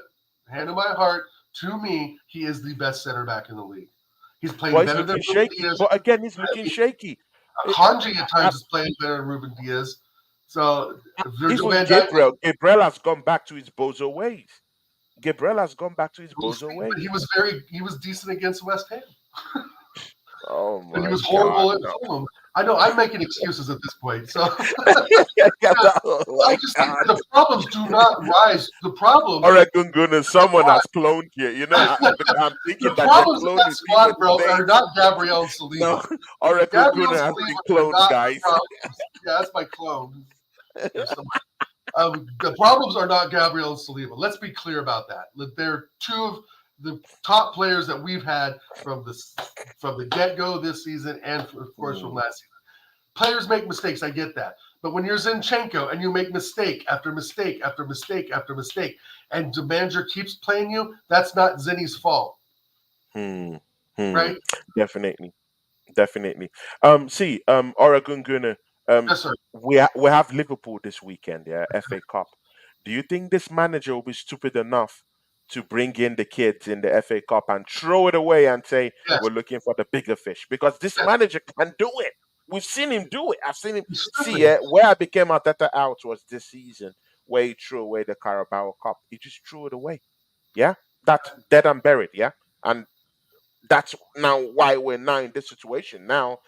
B: hand on my heart. To me, he is the best center back in the league. He's playing
A: Well, he's
B: better than
A: looking
B: Ruben
A: shaky.
B: Diaz.
A: But again, he's
B: I
A: looking
B: mean,
A: shaky.
B: Kanji at
A: I,
B: times is playing better than Ruben Diaz. So Virgil
A: even
B: van Dijk was
A: Gabriel has gone back to his bozo ways. Gabriel has gone back to his bozo
B: but
A: ways.
B: he was decent against West Ham,
A: Oh
B: but he
A: my
B: was
A: God,
B: horrible at
A: no.
B: Fulham. I know I'm making excuses at this point. So
A: Oh
B: I
A: my
B: just think
A: God.
B: the problems do not rise. The problems,
A: Oregon Gunner, someone has cloned here. I'm thinking
B: the
A: that they're
B: problems in that
A: cloning
B: squad,
A: people's
B: bro, are
A: names.
B: not Gabriel and Saliba.
A: No, Oregon
B: Gabriel
A: Gunner
B: and
A: has been
B: Saliba are
A: cloned,
B: not the
A: guys.
B: problems. Yeah, that's my clone. There's some the problems are not Gabriel and Saliba. Let's be clear about that. They're two of the top players that we've had from the get go this season, and of course from
A: Mm,
B: last season. Players make mistakes. I get that, But when you're Zinchenko and you make mistake after mistake after mistake after mistake, and the manager keeps playing you, that's not Zinny's fault,
A: Hmm. Hmm.
B: right?
A: Definitely. Definitely. See, Oregon Gunner,
B: Yes, sir.
A: we have Liverpool this weekend, yeah, FA Cup. Do you think this manager will be stupid enough to bring in the kids in the FA Cup and throw it away and say
B: Yes,
A: we're looking for the bigger fish? Because this
B: yes.
A: manager can do it. We've seen him do it. I've seen him see
B: Absolutely.
A: it. Where I became Arteta out was this season, where he threw away the Carabao Cup. He just threw it away. Yeah, that's dead and buried. Yeah, and that's now why we're now in this situation. Now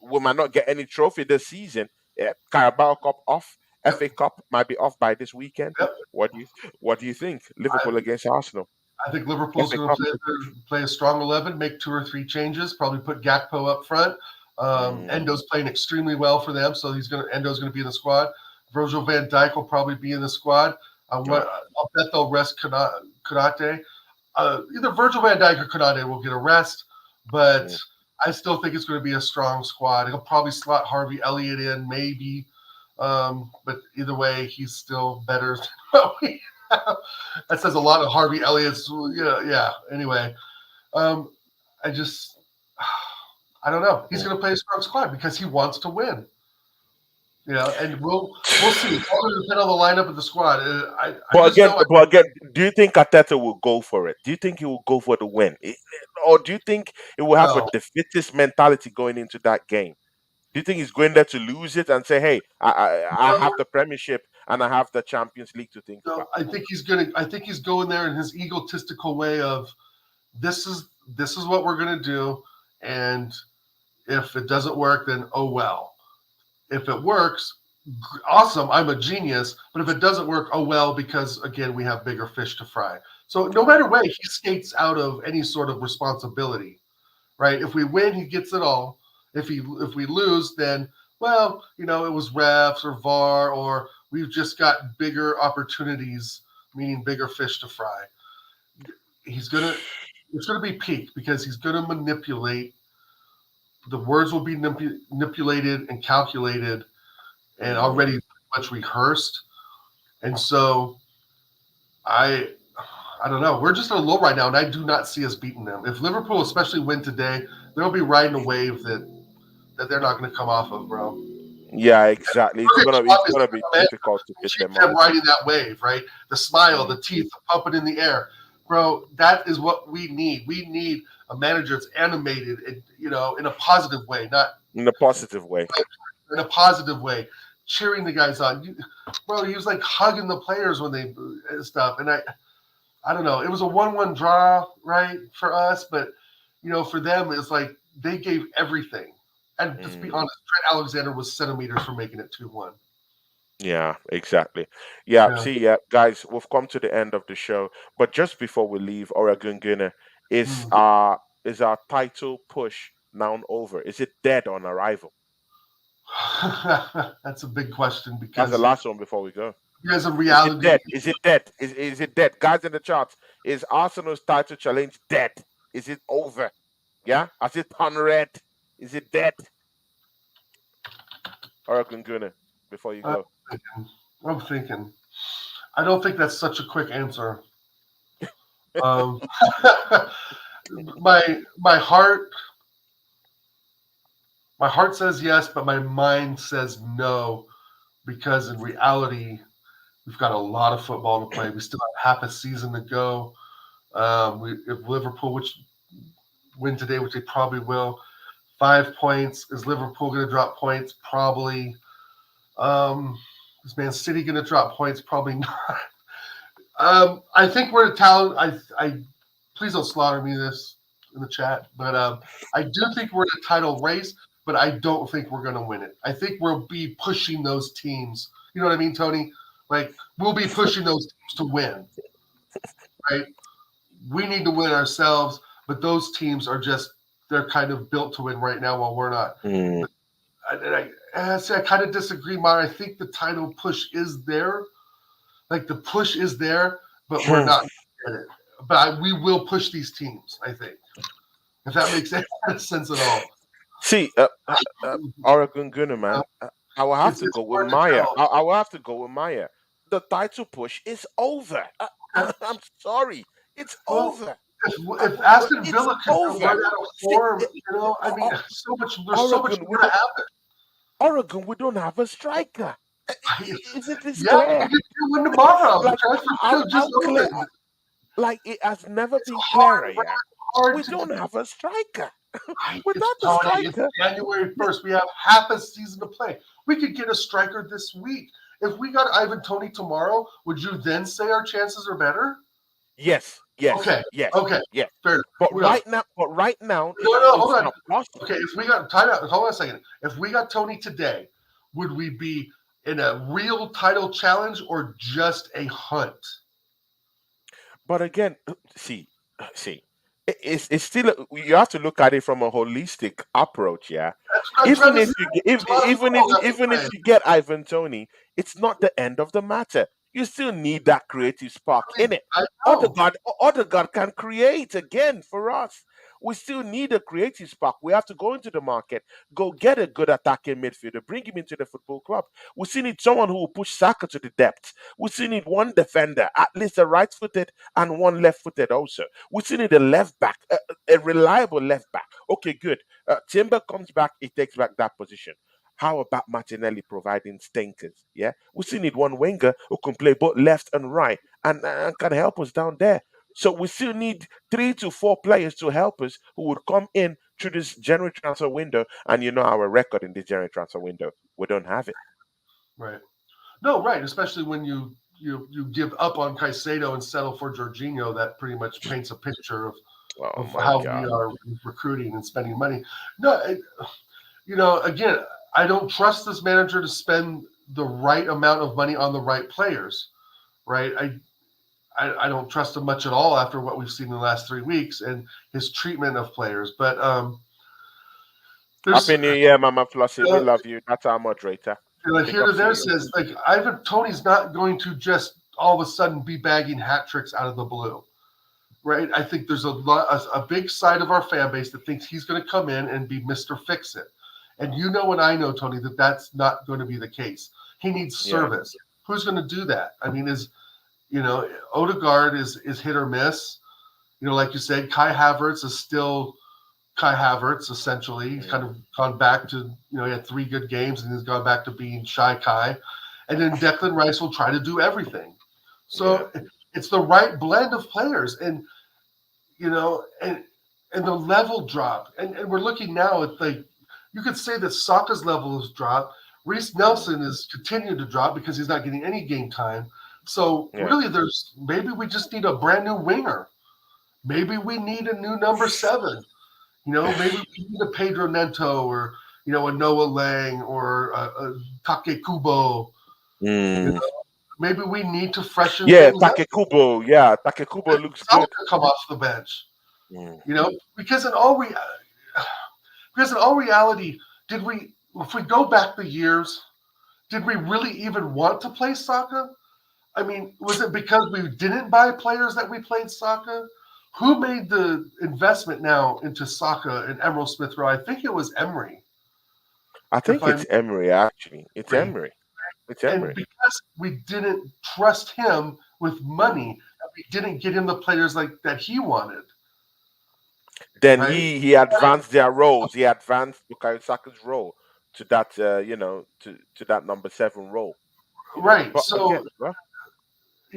A: we might not get any trophy this season. Yeah, Carabao Cup off,
B: Yep,
A: FA Cup might be off by this weekend.
B: yep.
A: What do you what do you think?
B: I,
A: Liverpool against Arsenal,
B: I think Liverpool's
A: FA
B: going to
A: Cup.
B: play a strong 11, make two or three changes, probably put Gakpo up front.
A: Mm,
B: Endo's playing extremely well for them, so Endo's going to be in the squad. Virgil van Dijk will probably be in the squad.
A: oh,
B: I'll bet they'll rest Konate. Either Virgil van Dijk or Konate will get a rest, but
A: mm.
B: I still think it's going to be a strong squad. He'll probably slot Harvey Elliott in, maybe. But either way, he's still better than what we have. That says a lot of Harvey Elliott's. Yeah. Anyway, um, I just, I don't know. He's
A: Mm.
B: going to play a strong squad because he wants to win. And we'll see. It's all going to depend on the lineup of the squad. I just know.
A: But again, do you think Ateta will go for it? Do you think he will go for the win, or do you think he will have a
B: No,
A: defeatist mentality going into that game? Do you think he's going there to lose it and say, "Hey, I
B: no,
A: have the Premiership and I have the Champions League to think
B: no.
A: about"?
B: I think he's going there in his egotistical way of this is this is what we're going to do, and if it doesn't work, then oh well. If it works, awesome, I'm a genius. But if it doesn't work, oh well, because again, we have bigger fish to fry. So no matter
A: Oh,
B: way, he skates out of any sort of responsibility, right? If we win, he gets it all. If we lose, then well, it was refs or VAR, or we've just got bigger opportunities, meaning bigger fish to fry. He's gonna it's gonna be peak because he's gonna manipulate. The words will be manipulated and calculated and
A: mm.
B: already much rehearsed. And so I I don't know. We're just a low right now, and I do not see us beating them. If Liverpool especially win today, they'll be riding a wave that they're not going to come off of, bro.
A: Yeah, exactly. It's
B: Klopp is
A: gonna be
B: the man
A: difficult to
B: to
A: beat
B: keep
A: them
B: them
A: off.
B: riding that wave, right? The smile,
A: Mm.
B: the teeth, the pumping in the air, bro. That is what we need. We need a manager that's animated, and in a positive way, not
A: In a positive way.
B: in a positive way, cheering the guys on. Bro, he was like hugging the players when they and stuff, and I don't know. It was a 1-1 draw, right, for us, but for them, it's like they gave everything. And let's be
A: Mm.
B: honest, Trent Alexander was centimeters from making it 2-1.
A: Yeah, exactly. Yeah,
B: Yeah.
A: see, yeah, guys, we've come to the end of the show. But just before we leave, Oregon Gunner, is
B: Mm.
A: our is our title push now over? Is it dead on arrival?
B: That's a big question
A: That's the
B: because
A: last one before we go.
B: there's a
A: Is it
B: reality.
A: dead? Is it dead? Is it dead? Guys in the charts, is Arsenal's title challenge dead? Is it over? Yeah? Has it turned red? Is it dead? Oregon Gunner, before you
B: I'm
A: go.
B: thinking. I'm thinking. I don't think that's such a quick answer. Um, my heart says yes, but my mind says no because in reality, we've got a lot of football to play. We still have half a season to go. If Liverpool, which win today, which they probably will, 5 points. Is Liverpool going to drop points? Probably. Is Man City going to drop points? Probably not. I think we're a talent. I please don't slaughter me this in the chat, but I do think we're in a title race, but I don't think we're going to win it. I think we'll be pushing those teams. You know what I mean, Tony? Like we'll be pushing those teams to win, right? We need to win ourselves, but those teams are just they're kind of built to win right now while we're not.
A: Mm.
B: But I kind of disagree, Mar. I think the title push is there. Like the push is there, but we're not at it. But we will push these teams. I think if that makes any sense at all.
A: See, Oregon Gunner,
B: Uh,
A: man. I will have to
B: It's
A: go with
B: hard to
A: Maya.
B: tell.
A: I will have to go with Maya. The title push is over.
B: Okay.
A: I'm sorry, it's
B: Well,
A: over.
B: if Aston
A: It's
B: Villa can
A: over.
B: run out of
A: See,
B: form, I mean, there's so much
A: Oregon,
B: more to happen.
A: Oregon, we don't have a striker. Isn't this
B: Yeah, we
A: clear?
B: could get one tomorrow. The
A: Like
B: transfer
A: how
B: window just
A: how clear?
B: opened.
A: Like it has never
B: It's
A: been clearer.
B: hard,
A: Yeah,
B: hard
A: we
B: to.
A: don't have a striker.
B: It's
A: Without the
B: Tony. It's
A: striker,
B: January 1st. We have half a season to play. We could get a striker this week. If we got Ivan Tony tomorrow, would you then say our chances are better?
A: yes, yes,
B: Okay.
A: yes,
B: Okay.
A: yes.
B: Fair.
A: But
B: Moving on.
A: right now,
B: No, no, hold
A: it's
B: on.
A: not possible.
B: Okay, if we got time out, hold on a second. If we got Tony today, would we be in a real title challenge or just a hunt?
A: But again, see, it's still you have to look at it from a holistic approach. Yeah,
B: I'm trying
A: even
B: to
A: if
B: see
A: you get, if
B: tomorrow football have to
A: even if
B: play.
A: you get Ivan Tony, it's not the end of the matter. You still need that creative spark
B: I
A: in
B: mean,
A: it.
B: I know.
A: Other God can create again for us. We still need a creative spark. We have to go into the market, go get a good attacking midfielder, bring him into the football club. We still need someone who will push Saka to the depth. We still need one defender, at least a right-footed and one left-footed also. We still need a left back, a reliable left back. Okay, good. Timber comes back, he takes back that position. How about Martinelli providing stinkers? Yeah, we still need one winger who can play both left and right and can help us down there. So we still need 3 to 4 players to help us who would come in through this January transfer window. And you know our record in the January transfer window, we don't have it.
B: Right. No, right. Especially when you give up on Caicedo and settle for Jorginho, that pretty much paints a picture
A: Oh
B: of
A: my
B: how we
A: God.
B: are recruiting and spending money. No, again, I don't trust this manager to spend the right amount of money on the right players. Right. I don't trust him much at all after what we've seen in the last 3 weeks and his treatment of players. But there's
A: Happy New Year, Mama Flossie. We
B: uh,
A: love you. That's our moderator.
B: like
A: Big
B: here to
A: ups to
B: there
A: you.
B: says like Ivan Tony's not going to just all of a sudden be bagging hat tricks out of the blue, right? I think there's a big side of our fan base that thinks he's going to come in and be Mr. Fix It, and you know and I know Tony that that's not going to be the case. He needs
A: Yeah.
B: service. Who's going to do that? I mean, Odegaard is hit or miss. Like you said, Kai Havertz is still Kai Havertz, essentially. He's kind
A: Mm.
B: of gone back to, he had 3 good games and he's gone back to being shy Kai. And then Declan Rice will try to do everything.
A: Yeah.
B: So it's the right blend of players. And, and the level drop. And we're looking now at you could say that Saka's level has dropped. Reece
A: Mm.
B: Nelson is continuing to drop because he's not getting any game time. So
A: Yeah.
B: really maybe we just need a brand new winger. Maybe we need a new number 7. Maybe we need a Pedro Neto or a Noah Lang or a Take Kubo. You
A: Mm.
B: know, maybe we need to freshen
A: Yeah,
B: things up.
A: Takekubo. Yeah, Takekubo
B: Let
A: looks
B: Saka
A: good.
B: come off the bench.
A: Mm.
B: Because in all reality, if we go back the years, did we really even want to play Saka? I mean, was it because we didn't buy players that we played Saka? Who made the investment now into Saka and Emerald Smith Rowe? I think it was Emery,
A: I
B: if
A: think
B: I'm
A: it's Emery, actually. It's
B: Emery.
A: Emery. It's
B: And
A: Emery.
B: because we didn't trust him with
A: Mm.
B: money, we didn't get him the players like that he wanted,
A: Then
B: right?
A: he advanced their roles. He advanced Bukayo Saka's role to that to that number 7 role.
B: Right.
A: But again,
B: So,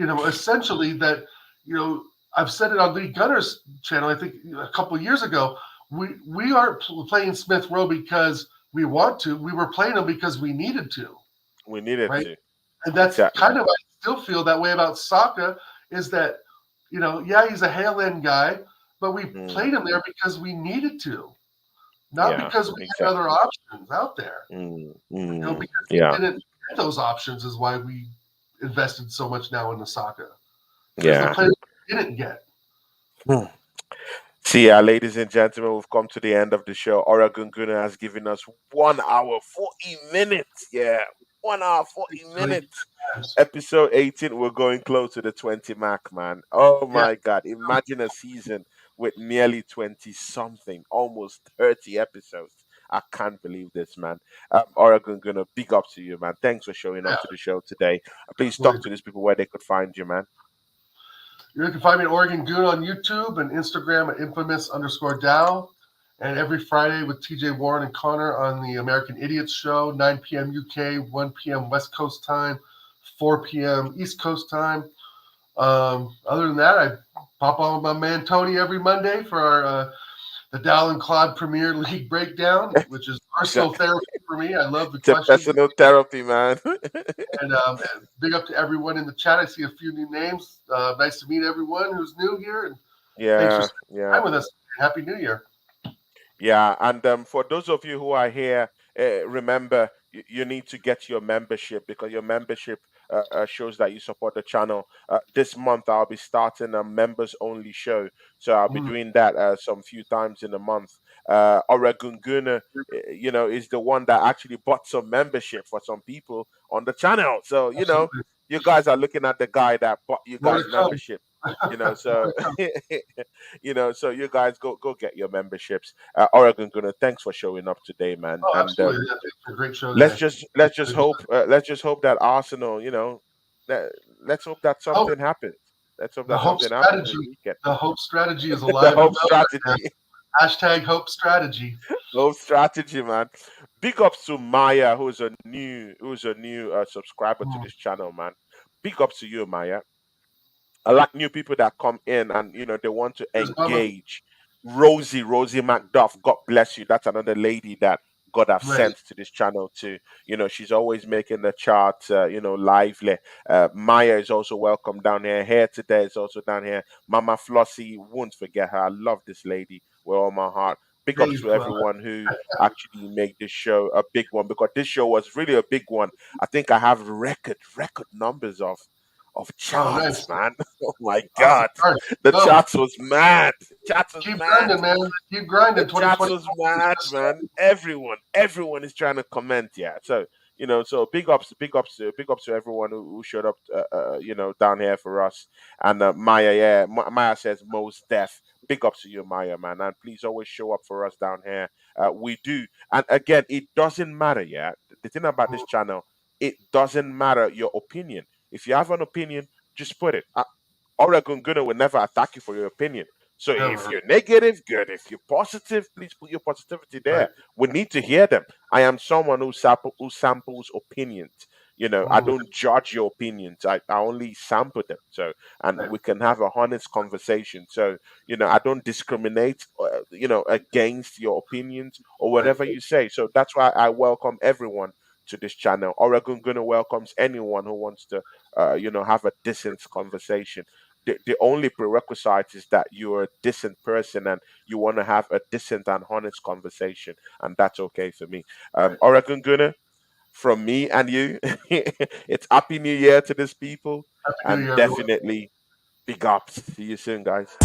A: well,
B: essentially that, you know, I've said it on Lee Gunner's channel, I think a couple of years ago, we aren't playing Smith Rowe because we want to. We were playing him because we needed to,
A: we needed
B: right?
A: to.
B: And that's
A: Exactly.
B: kind of, I still feel that way about Saka is that, yeah, he's a hail end guy, but we
A: Mm.
B: played him there because we needed to, not
A: Yeah,
B: because we had other
A: exactly.
B: options out there.
A: Mm.
B: Because we
A: Yeah.
B: didn't get those options is why we invested so much now in the Saka. Because the
A: Yeah.
B: players we didn't get.
A: Hmm. See, ladies and gentlemen, we've come to the end of the show. Oregon Gunner has given us 1 hour, 40 minutes. Yeah, 1 hour, 40
B: Really,
A: minutes. Episode 18, we're going close to the 20 mark, man. Oh
B: yeah,
A: my God. Imagine a season with nearly 20 something, almost 30 episodes. I can't believe this, man. Oregon, gonna big up to you, man. Thanks for showing
B: Yeah,
A: up to the show today. Please talk
B: absolutely.
A: to these people where they could find you, man.
B: You can find me at Oregon Goon on YouTube and Instagram at infamous_Dow. And every Friday with TJ Warren and Connor on the American Idiots Show, 9 p.m. UK, 1 p.m. West Coast time, 4 p.m. East Coast time. Other than that, I pop on with my man Tony every Monday for our the Dow and Claude Premier League breakdown, which is
A: So,
B: personal therapy for me. I love the
A: it's a
B: questions.
A: personal therapy, man.
B: And big up to everyone in the chat. I see a few new names. Nice to meet everyone who's new here. And thanks for
A: Yeah,
B: spending
A: yeah.
B: time with us. Happy New Year.
A: Yeah, and for those of you who are here, remember you need to get your membership because your membership shows that you support the channel. This month I'll be starting a members only show, so I'll be
B: Mm,
A: doing that some few times in a month. Oregunguna, is the one that actually bought some membership for some people on the channel. So
B: absolutely.
A: you guys are looking at the guy that bought you
B: More to
A: guys
B: come.
A: membership.
B: More
A: So
B: to come.
A: so you guys go get your memberships. Oregon Gunner, thanks for showing up today, man.
B: Oh,
A: And
B: absolutely. Yeah, thanks for a great show
A: let's
B: today.
A: just let's just hope that Arsenal, let, let's hope that
B: Hope
A: something happens. Let's hope
B: the
A: that
B: hope
A: something happens this
B: strategy.
A: weekend.
B: The hope strategy is
A: The
B: alive and
A: hope
B: well right
A: strategy,
B: now. Hashtag hope strategy.
A: hope strategy, man. Big ups to Maya, who's a new subscriber to
B: Mm,
A: this channel, man. Big ups to you, Maya. I like new people that come in and they want to
B: cheers, Mama.
A: engage. Rosie McDuff, God bless you. That's another lady that God have
B: Right.
A: sent to this channel too. She's always making the chart, lively. Maya is also welcome down here. Here today is also down here. Mama Flossie, won't forget her. I love this lady with all my heart. Big ups
B: Dave.
A: to everyone who actually make this show a big one because this show was really a big one. I think I have record numbers of
B: Oh,
A: charts,
B: nice.
A: man. Oh my
B: Awesome.
A: God,
B: All right.
A: the
B: Go.
A: charts was mad. Charts was
B: Keep
A: mad.
B: grinding, man. Keep
A: The
B: grinding.
A: charts
B: 2020
A: was
B: is
A: mad,
B: just
A: man.
B: started.
A: Everyone is trying to comment. Yeah, so so big ups to everyone who showed up. Down here for us. And Maya, yeah, Maya says most deaf. Big ups to you, Maya, man, and please always show up for us down here. We do, and again, it doesn't matter. Yeah, the thing about this
B: Mm,
A: channel, it doesn't matter your opinion. If you have an opinion, just put it. Oregon Gunner will never attack you for your opinion. So if
B: never.
A: you're negative, good. If you're positive, please put your positivity
B: Right.
A: there. We need to hear them. I am someone who samples opinions. I
B: Mm,
A: don't judge your opinions. I only sample them. So and
B: right.
A: we can have a honest conversation. So I don't discriminate. Against your opinions or
B: Right.
A: whatever you say. So that's why I welcome everyone to this channel. Oregon Gunner welcomes anyone who wants to, have a decent conversation. The only prerequisite is that you're a decent person and you want to have a decent and honest conversation, and that's okay for me.
B: Right.
A: Oregon Gunner, from me and you, it's Happy New Year to these people,
B: Happy New
A: and
B: Year, everyone.
A: definitely big ups. See you soon, guys.